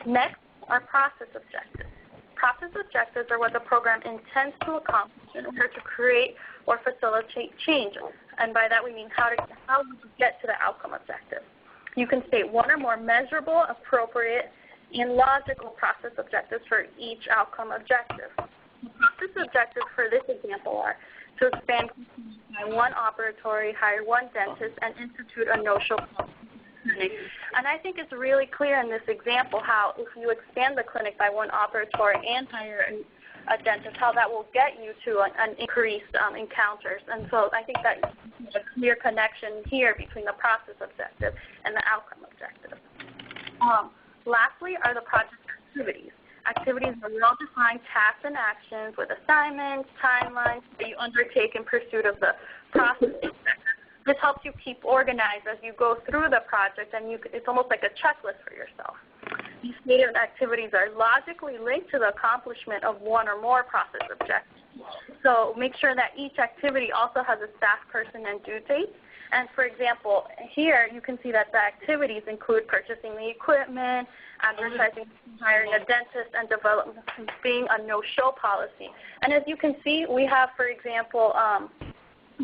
Speaker 4: Next are process objectives. Process objectives are what the program intends to accomplish in order to create or facilitate change. And by that we mean how would you get to the outcome objective. You can state one or more measurable, appropriate, and logical process objectives for each outcome objective. The process objectives for this example are to expand by one operatory, hire one dentist, and institute a no-show clinic. And I think it's really clear in this example how if you expand the clinic by one operatory and hire a dentist, how that will get you to an increased encounters. And so I think that there's a clear connection here between the process objective and the outcome objective. Lastly are the project activities. Activities are well-defined tasks and actions with assignments, timelines that you undertake in pursuit of the process objective. This helps you keep organized as you go through the project, and it's almost like a checklist for yourself. These stated activities are logically linked to the accomplishment of one or more process objectives. So make sure that each activity also has a staff person and due date. And for example, here you can see that the activities include purchasing the equipment, advertising, hiring a dentist, and developing a no-show policy. And as you can see, we have, for example,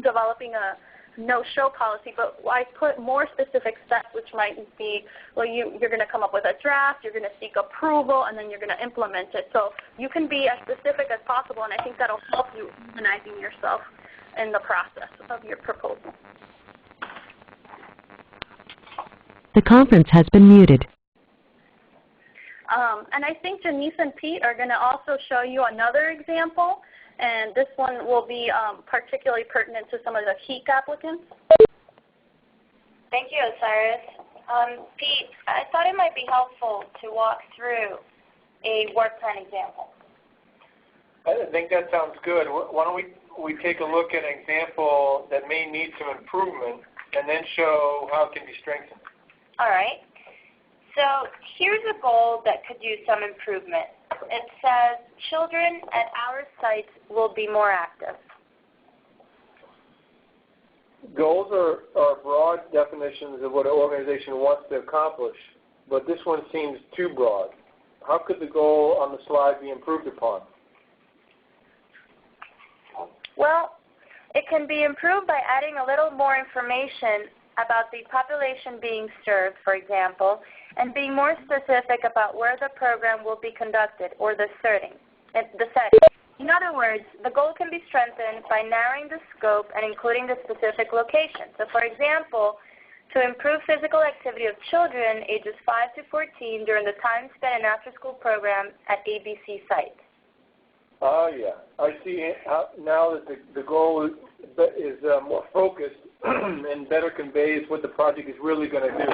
Speaker 4: developing a no-show policy, but I put more specific steps, which might be, well, you're going to come up with a draft, you're going to seek approval, and then you're going to implement it. So you can be as specific as possible, and I think that will help you organizing yourself in the process of your proposal.
Speaker 13: The conference has been muted.
Speaker 4: And I think Janice and Pete are going to also show you another example, and this one will be particularly pertinent to some of the HEAC applicants.
Speaker 2: Thank you, Osiris. Pete, I thought it might be helpful to walk through a work plan example.
Speaker 3: I think that sounds good. Why don't we take a look at an example that may need some improvement and then show how it can be strengthened.
Speaker 2: All right. So here's a goal that could use some improvement. It says children at our sites will be more active.
Speaker 3: Goals are broad definitions of what an organization wants to accomplish, but this one seems too broad. How could the goal on the slide be improved upon?
Speaker 2: Well, it can be improved by adding a little more information about the population being served, for example, and being more specific about where the program will be conducted or the setting. In other words, the goal can be strengthened by narrowing the scope and including the specific location. So, for example, to improve physical activity of children ages 5 to 14 during the time spent in after-school program at ABC sites.
Speaker 3: Oh, yeah. I see now that the goal is more focused and better conveys what the project is really going to do.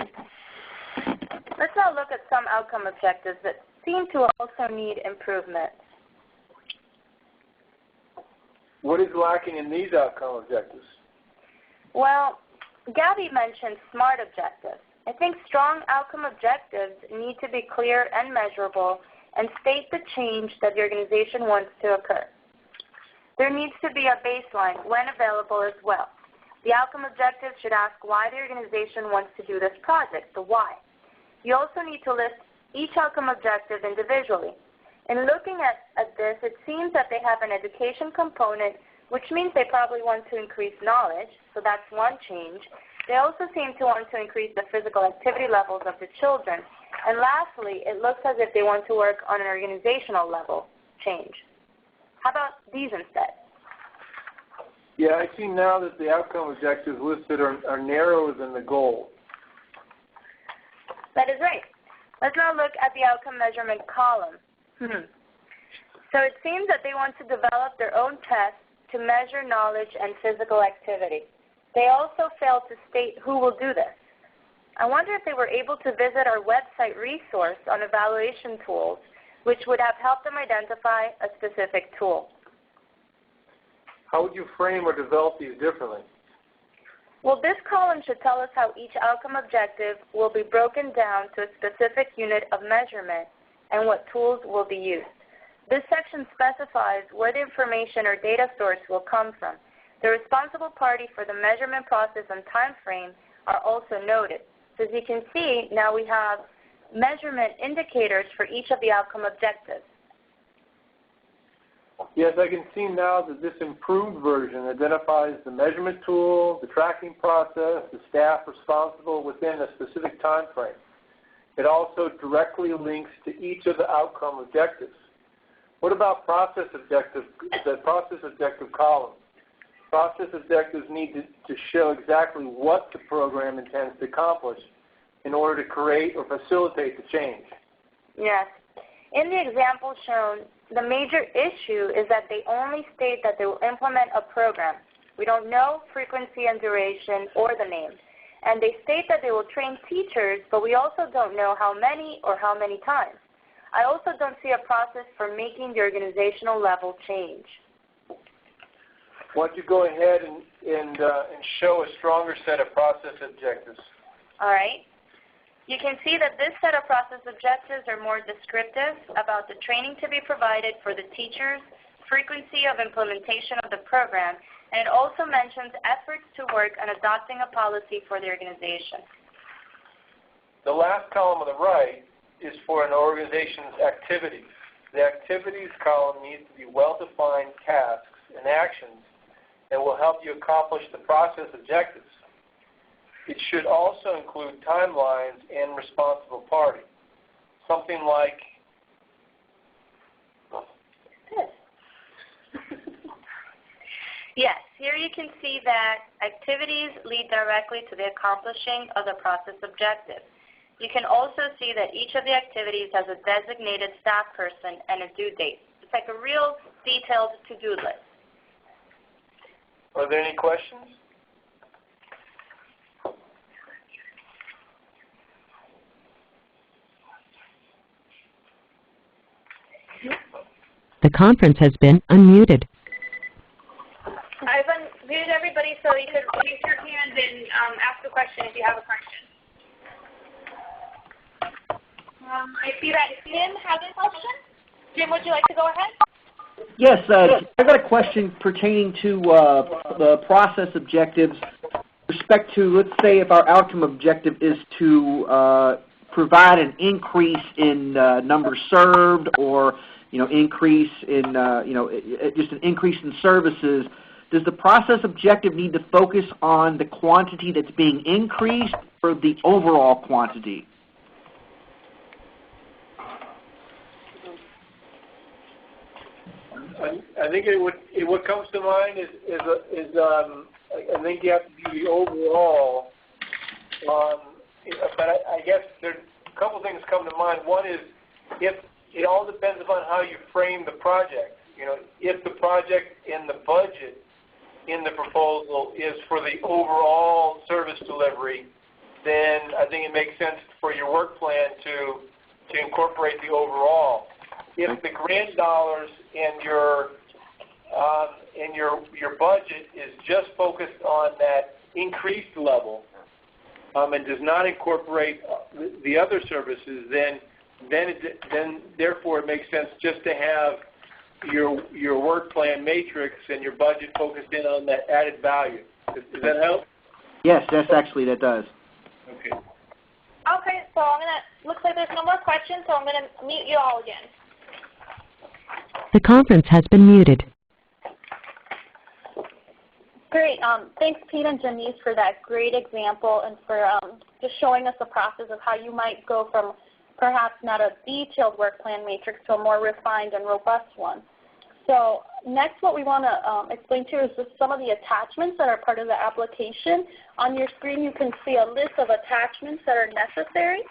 Speaker 2: Let's now look at some outcome objectives that seem to also need improvement.
Speaker 3: What is lacking in these outcome objectives?
Speaker 2: Well, Gabby mentioned SMART objectives. I think strong outcome objectives need to be clear and measurable and state the change that the organization wants to occur. There needs to be a baseline when available as well. The outcome objectives should ask why the organization wants to do this project, the why. You also need to list each outcome objective individually. In looking at this, it seems that they have an education component, which means they probably want to increase knowledge, so that's one change. They also seem to want to increase the physical activity levels of the children. And lastly, it looks as if they want to work on an organizational level change. How about these instead?
Speaker 3: Yeah, I see now that the outcome objectives listed are narrower than the goal.
Speaker 2: That is right. Let's now look at the outcome measurement column. So it seems that they want to develop their own tests to measure knowledge and physical activity. They also fail to state who will do this. I wonder if they were able to visit our website resource on evaluation tools, which would have helped them identify a specific tool.
Speaker 3: How would you frame or develop these differently?
Speaker 2: Well, this column should tell us how each outcome objective will be broken down to a specific unit of measurement and what tools will be used. This section specifies where the information or data source will come from. The responsible party for the measurement process and time frame are also noted. So as you can see, now we have measurement indicators for each of the outcome objectives.
Speaker 3: Yes, I can see now that this improved version identifies the measurement tool, the tracking process, the staff responsible within a specific time frame. It also directly links to each of the outcome objectives. What about process objectives, the process objective column? Process objectives need to show exactly what the program intends to accomplish in order to create or facilitate the change.
Speaker 2: Yes. In the example shown, the major issue is that they only state that they will implement a program. We don't know frequency and duration or the name. And they state that they will train teachers, but we also don't know how many or how many times. I also don't see a process for making the organizational level change.
Speaker 3: Why don't you go ahead and show a stronger set of process objectives?
Speaker 2: All right. You can see that this set of process objectives are more descriptive about the training to be provided for the teachers,
Speaker 14: frequency of implementation of the program, and it also mentions efforts to work on adopting a policy for the organization.
Speaker 3: The last column on the right is for an organization's activities. The activities column needs to be well-defined tasks and actions that will help you accomplish the process objectives. It should also include timelines and responsible party. Something like
Speaker 14: Yes, here you can see that activities lead directly to the accomplishing of the process objective. You can also see that each of the activities has a designated staff person and a due date. It's like a real detailed to-do list.
Speaker 3: Are there any questions?
Speaker 13: The conference has been unmuted.
Speaker 2: I've unmuted everybody, so you could raise your hand and ask a question if you have a question. I see that Jim has a question. Jim, would you like to go ahead?
Speaker 15: Yes, I've got a question pertaining to the process objectives with respect to, let's say, if our outcome objective is to provide an increase in numbers served, or increase in just an increase in services. Does the process objective need to focus on the quantity that's being increased or the overall quantity?
Speaker 3: I think what comes to mind is I think you have to do the overall. But I guess there's a couple things come to mind. One is if it all depends upon how you frame the project. If the project in the budget in the proposal is for the overall service delivery, then I think it makes sense for your work plan to incorporate the overall. If the grant dollars and your budget is just focused on that increased level and does not incorporate the other services, then therefore it makes sense just to have your work plan matrix and your budget focused in on that added value. Does that help?
Speaker 15: Yes, actually that does.
Speaker 3: Okay.
Speaker 2: Okay, so looks like there's no more questions, so I'm going to mute you all again.
Speaker 13: The conference has been muted.
Speaker 4: Great. Thanks, Pete and Janice, for that great example and for just showing us the process of how you might go from perhaps not a detailed work plan matrix to a more refined and robust one. So next, what we want to explain to you is just some of the attachments that are part of the application. On your screen, you can see a list of attachments that are necessary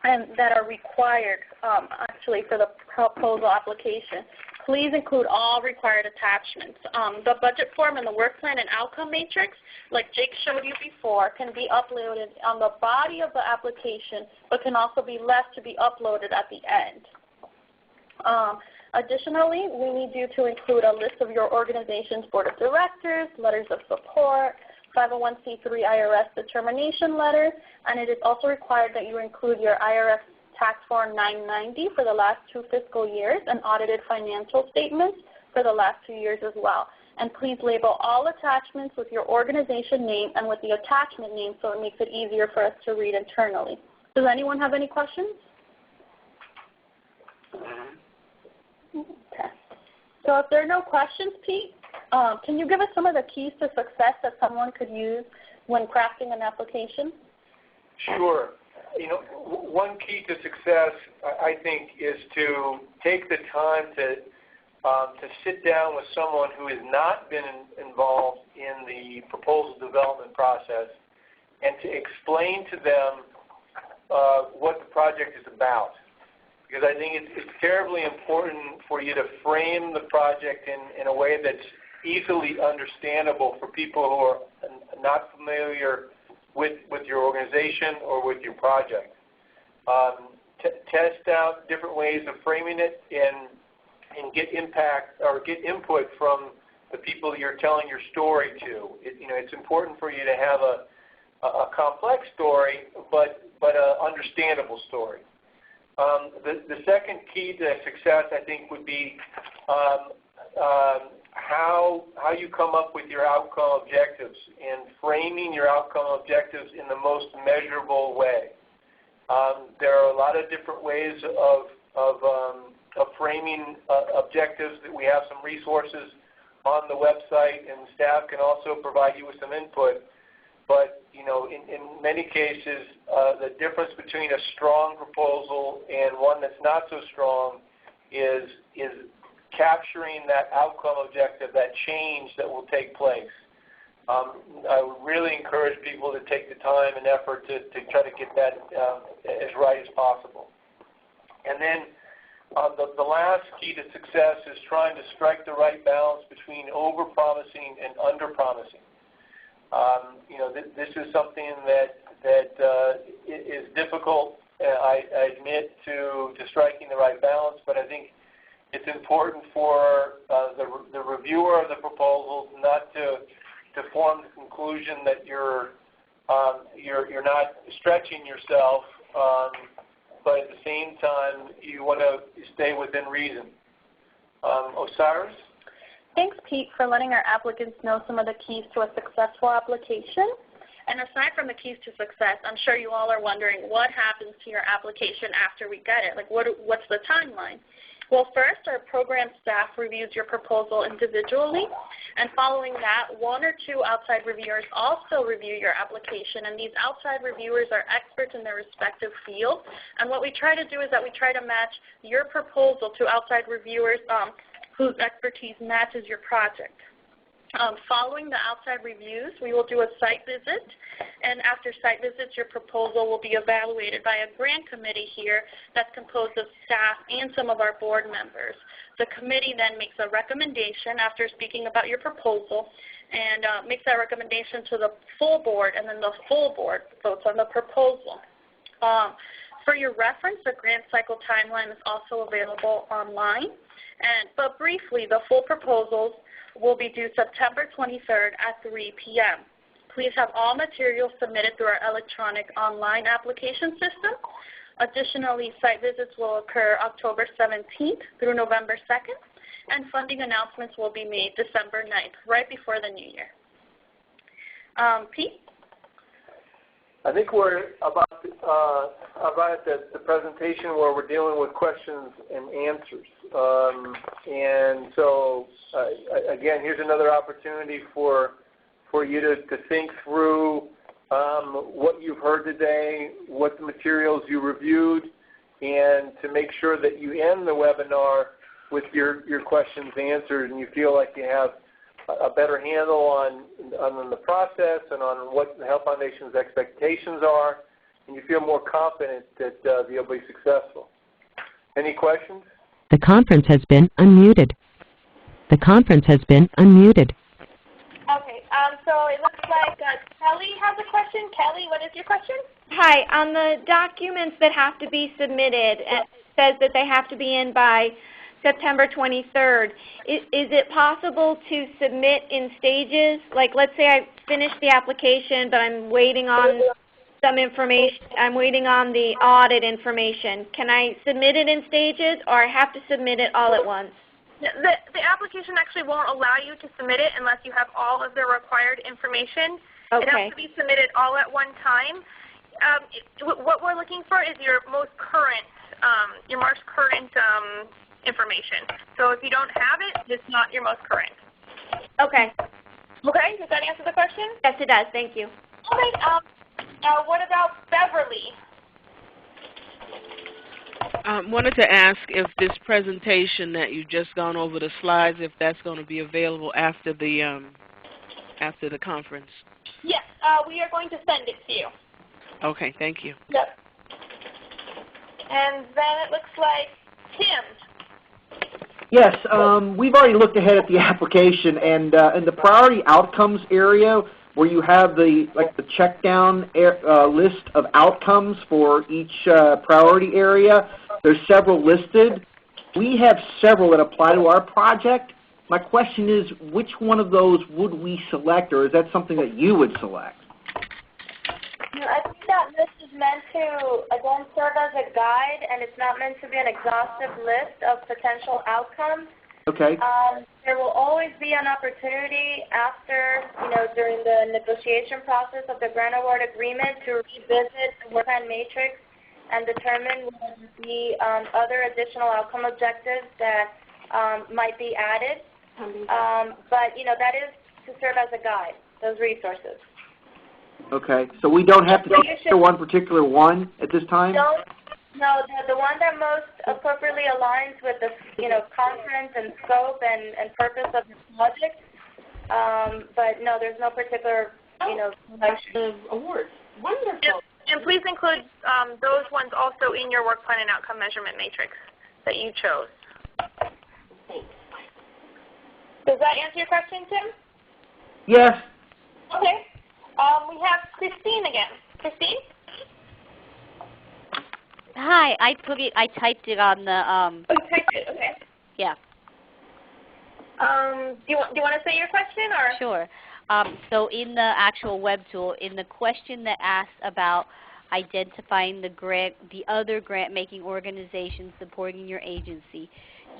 Speaker 4: and that are required actually for the proposal application. Please include all required attachments. The budget form and the work plan and outcome matrix, like Jake showed you before, can be uploaded on the body of the application, but can also be left to be uploaded at the end. Additionally, we need you to include a list of your organization's board of directors, letters of support, 501c3 IRS determination letter, and it is also required that you include your IRS tax form 990 for the last 2 fiscal years and audited financial statements for the last 2 years as well. And please label all attachments with your organization name and with the attachment name so it makes it easier for us to read internally. Does anyone have any questions? Okay. So if there are no questions, Pete, can you give us some of the keys to success that someone could use when crafting an application?
Speaker 3: Sure. One key to success, I think, is to take the time to sit down with someone who has not been involved in the proposal development process and to explain to them what the project is about. Because I think it's terribly important for you to frame the project in a way that's easily understandable for people who are not familiar with your organization or with your project. Test out different ways of framing it and get impact or get input from the people you're telling your story to. It's important for you to have a complex story, but an understandable story. The second key to success, I think, would be how you come up with your outcome objectives and framing your outcome objectives in the most measurable way. There are a lot of different ways of framing objectives. That we have some resources on the website, and staff can also provide you with some input. But in many cases, the difference between a strong proposal and one that's not so strong is capturing that outcome objective, that change that will take place. I would really encourage people to take the time and effort to try to get that as right as possible. And then the last key to success is trying to strike the right balance between over-promising and under-promising. This is something that is difficult, I admit, to striking the right balance, but I think it's important for the reviewer of the proposal not to form the conclusion that you're not stretching yourself, but at the same time you want to stay within reason. Osiris?
Speaker 4: Thanks, Pete, for letting our applicants know some of the keys to a successful application. And aside from the keys to success, I'm sure you all are wondering what happens to your application after we get it. Like, what's the timeline? Well, first, our program staff reviews your proposal individually, and following that, one or two outside reviewers also review your application, and these outside reviewers are experts in their respective field. And what we try to do is that we try to match your proposal to outside reviewers whose expertise matches your project. Following the outside reviews, we will do a site visit, and after site visits, your proposal will be evaluated by a grant committee here that's composed of staff and some of our board members. The committee then makes a recommendation after speaking about your proposal and makes that recommendation to the full board, and then the full board votes on the proposal. For your reference, the grant cycle timeline is also available online, but briefly, the full proposals will be due September 23rd at 3 p.m. Please have all materials submitted through our electronic online application system. Additionally, site visits will occur October 17th through November 2nd, and funding announcements will be made December 9th, right before the new year. Pete?
Speaker 3: I think we're about at the presentation where we're dealing with questions and answers. And so, again, here's another opportunity for you to think through what you've heard today, what the materials you reviewed, and to make sure that you end the webinar with your questions answered and you feel like you have a better handle on the process and on what the Health Foundation's expectations are, and you feel more confident that you'll be successful. Any questions?
Speaker 13: The conference has been unmuted. The conference has been unmuted.
Speaker 2: Okay, so it looks like Kelly has a question. Kelly, what is your question?
Speaker 10: Hi. On the documents that have to be submitted, it says that they have to be in by September 23rd. Is it possible to submit in stages? Like, let's say I finished the application, but I'm waiting on some information. I'm waiting on the audit information. Can I submit it in stages, or I have to submit it all at once?
Speaker 2: The application actually won't allow you to submit it unless you have all of the required information.
Speaker 10: Okay.
Speaker 2: It has to be submitted all at one time. What we're looking for is your most current information. So if you don't have it, it's not your most current.
Speaker 10: Okay.
Speaker 2: Okay, does that answer the question?
Speaker 10: Yes, it does. Thank you.
Speaker 2: Okay, what about Beverly?
Speaker 9: Wanted to ask if this presentation that you've just gone over the slides, if that's going to be available after the conference.
Speaker 2: Yes, we are going to send it to you.
Speaker 9: Okay, thank you.
Speaker 2: Yep. And then it looks like Tim.
Speaker 15: Yes, we've already looked ahead at the application, and in the priority outcomes area, where you have the check down list of outcomes for each priority area, there's several listed. We have several that apply to our project. My question is, which one of those would we select, or is that something that you would select?
Speaker 14: I think that list is meant to, again, serve as a guide, and it's not meant to be an exhaustive list of potential outcomes.
Speaker 15: Okay.
Speaker 2: There will always be an opportunity after, during the negotiation process of the grant award agreement to revisit the work plan matrix and determine whether there be other additional outcome objectives that might be added. But, that is to serve as a guide, those resources.
Speaker 15: Okay. So we don't have to consider one particular one at this time?
Speaker 2: No, the one that most appropriately aligns with the, conference and scope and purpose of the project. But no, there's no particular, selection.
Speaker 6: Awards. Wonderful.
Speaker 2: And please include those ones also in your work plan and outcome measurement matrix that you chose.
Speaker 6: Thanks.
Speaker 2: Does that answer your question, Tim?
Speaker 15: Yes.
Speaker 2: Okay. We have Christine again. Christine?
Speaker 12: Hi, I typed it on the,
Speaker 2: Oh, you typed it, okay.
Speaker 12: yeah.
Speaker 2: Do you want to say your question, or?
Speaker 12: Sure. So in the actual web tool, in the question that asks about identifying the other grant-making organizations supporting your agency,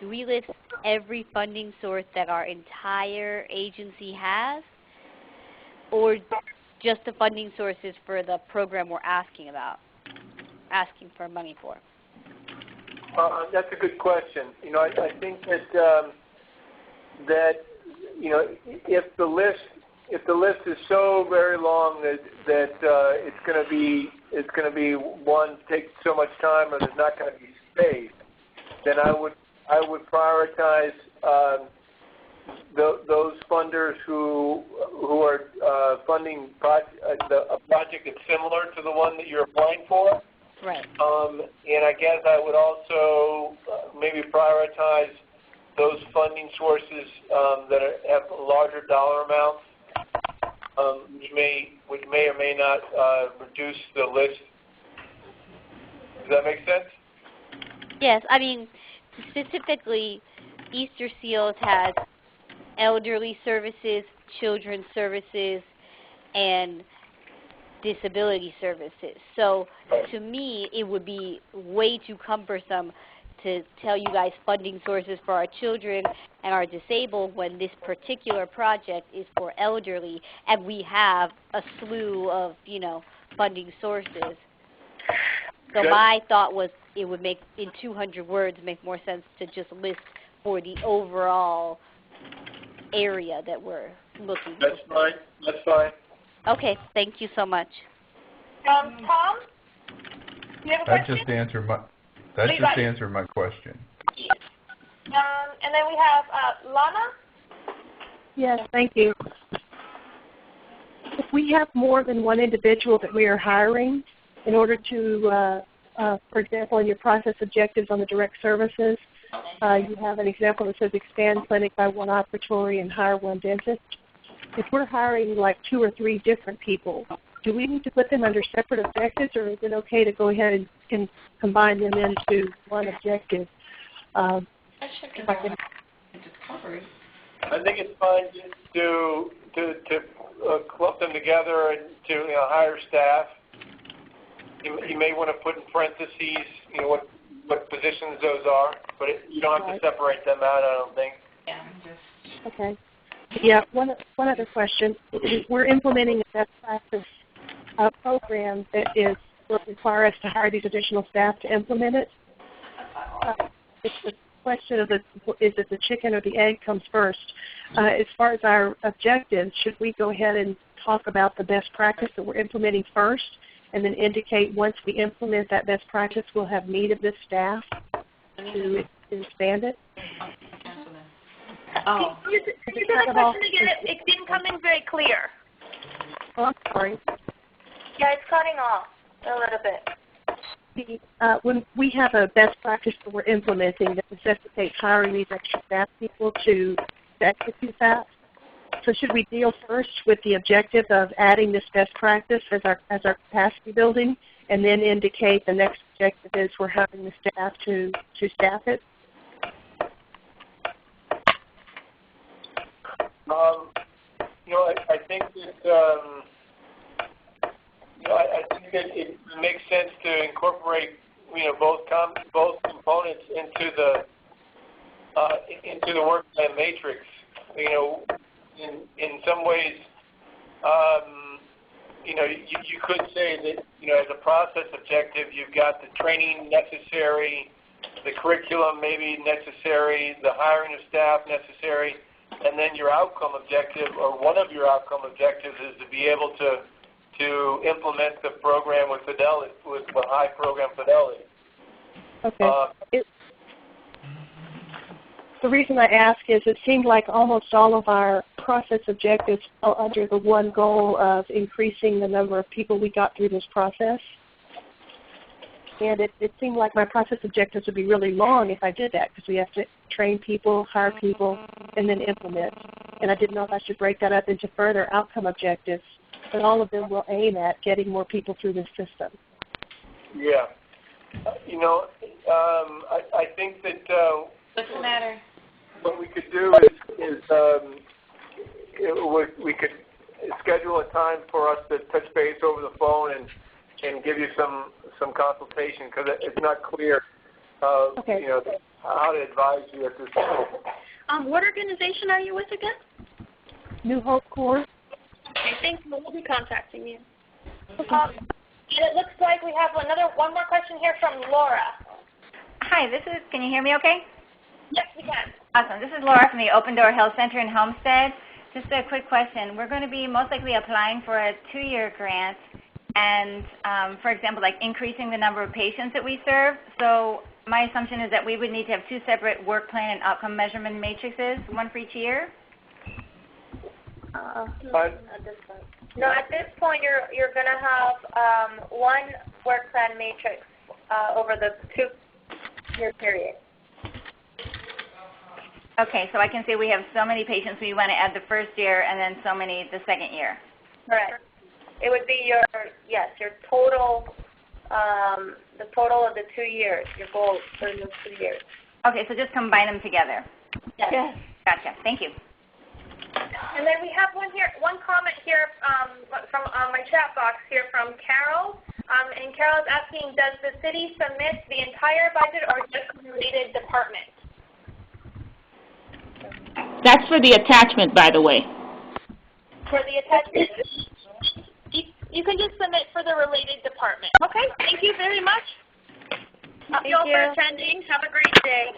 Speaker 12: do we list every funding source that our entire agency has, or just the funding sources for the program we're asking for money for?
Speaker 3: That's a good question. I think that if the list is so very long that it's going to be one take so much time, or there's not going to be space, then I would prioritize those funders who are funding a project that's similar to the one that you're applying for.
Speaker 12: Right.
Speaker 3: And I guess I would also maybe prioritize those funding sources that have larger dollar amounts, which may or may not reduce the list. Does that make sense?
Speaker 12: Yes. I mean, specifically, Easter Seals has elderly services, children's services, and disability services. So to me, it would be way too cumbersome to tell you guys funding sources for our children and our disabled when this particular project is for elderly, and we have a slew of, funding sources. So my thought was it would make, in 200 words, make more sense to just list for the overall area that we're looking for.
Speaker 3: That's fine. That's fine.
Speaker 12: Okay, thank you so much.
Speaker 2: Tom, do you have a
Speaker 8: That
Speaker 2: question?
Speaker 8: just answered my question.
Speaker 2: And then we have Lana.
Speaker 16: Yes, thank you. If we have more than one individual that we are hiring in order to, for example, in your process objectives on the direct services, you have an example that says expand clinic by one operatory and hire one dentist. If we're hiring like 2 or 3 different people, do we need to put them under separate objectives, or is it okay to go ahead and combine them into one objective?
Speaker 3: I think it's fine to clump them together and to hire staff. You may want to put in parentheses, what positions those are, but you don't have to separate them out, I don't think.
Speaker 16: Okay. Yeah, one other question. We're implementing a best practice program that will require us to hire these additional staff to implement it. It's the question of is it the chicken or the egg comes first? As far as our objectives, should we go ahead and talk about the best practice that we're implementing first, and then indicate once we implement that best practice, we'll have need of this staff to expand it?
Speaker 2: Can you say the question again? It didn't come in very clear.
Speaker 16: Oh, I'm sorry.
Speaker 2: Yeah, it's cutting off a little bit.
Speaker 16: When we have a best practice that we're implementing that necessitates hiring these extra staff people to execute that, so should we deal first with the objective of adding this best practice as our capacity building, and then indicate the next objective is we're hiring the staff to staff it?
Speaker 3: I think that I think that it makes sense to incorporate both components into the into the work plan matrix. You know, in some ways, you know, you could say that, you know, as a process objective, you've got the training necessary, the curriculum maybe necessary, the hiring of staff necessary, and then your outcome objective, or one of your outcome objectives, is to be able to implement the program with fidelity, with high program fidelity.
Speaker 16: Okay. The reason I ask is it seemed like almost all of our process objectives fell under the one goal of increasing the number of people we got through this process. And it seemed like my process objectives would be really long if I did that, because we have to train people, hire people, and then implement. And I didn't know if I should break that up into further outcome objectives, but all of them will aim at getting more people through this system.
Speaker 3: Yeah. You know, I think that
Speaker 2: What's the matter?
Speaker 3: what we could do is we could schedule a time for us to touch base over the phone and give you some consultation, because it's not clear, you know, how to advise you at this point.
Speaker 4: What organization are you with again?
Speaker 16: New Hope Corps.
Speaker 4: Okay, thanks. We'll be contacting you.
Speaker 2: And it looks like we have one more question here from Laura.
Speaker 17: Hi, can you hear me okay?
Speaker 2: Yes, we can.
Speaker 17: Awesome. This is Laura from the Open Door Health Center in Homestead. Just a quick question. We're going to be most likely applying for a 2-year grant and, for example, like increasing the number of patients that we serve. So my assumption is that we would need to have 2 separate work plan and outcome measurement matrices, one for each year?
Speaker 2: No, at this point you're going to have one work plan matrix over the 2-year period.
Speaker 17: Okay, so I can say we have so many patients we want to add the first year and then so many the second year.
Speaker 2: Correct. It would be your total, the total of the 2 years, your goal for those 2 years.
Speaker 17: Okay, so just combine them together.
Speaker 2: Yes.
Speaker 17: Gotcha. Thank you.
Speaker 2: And then we have one comment here from my chat box here from Carol. And Carol's asking, does the city submit the entire budget or just the related department?
Speaker 9: That's for the attachment, by the way.
Speaker 2: For the attachment? You can just submit for the related department. Okay, thank you very much.
Speaker 17: Thank
Speaker 2: you all
Speaker 17: you.
Speaker 2: for attending. Have a great day.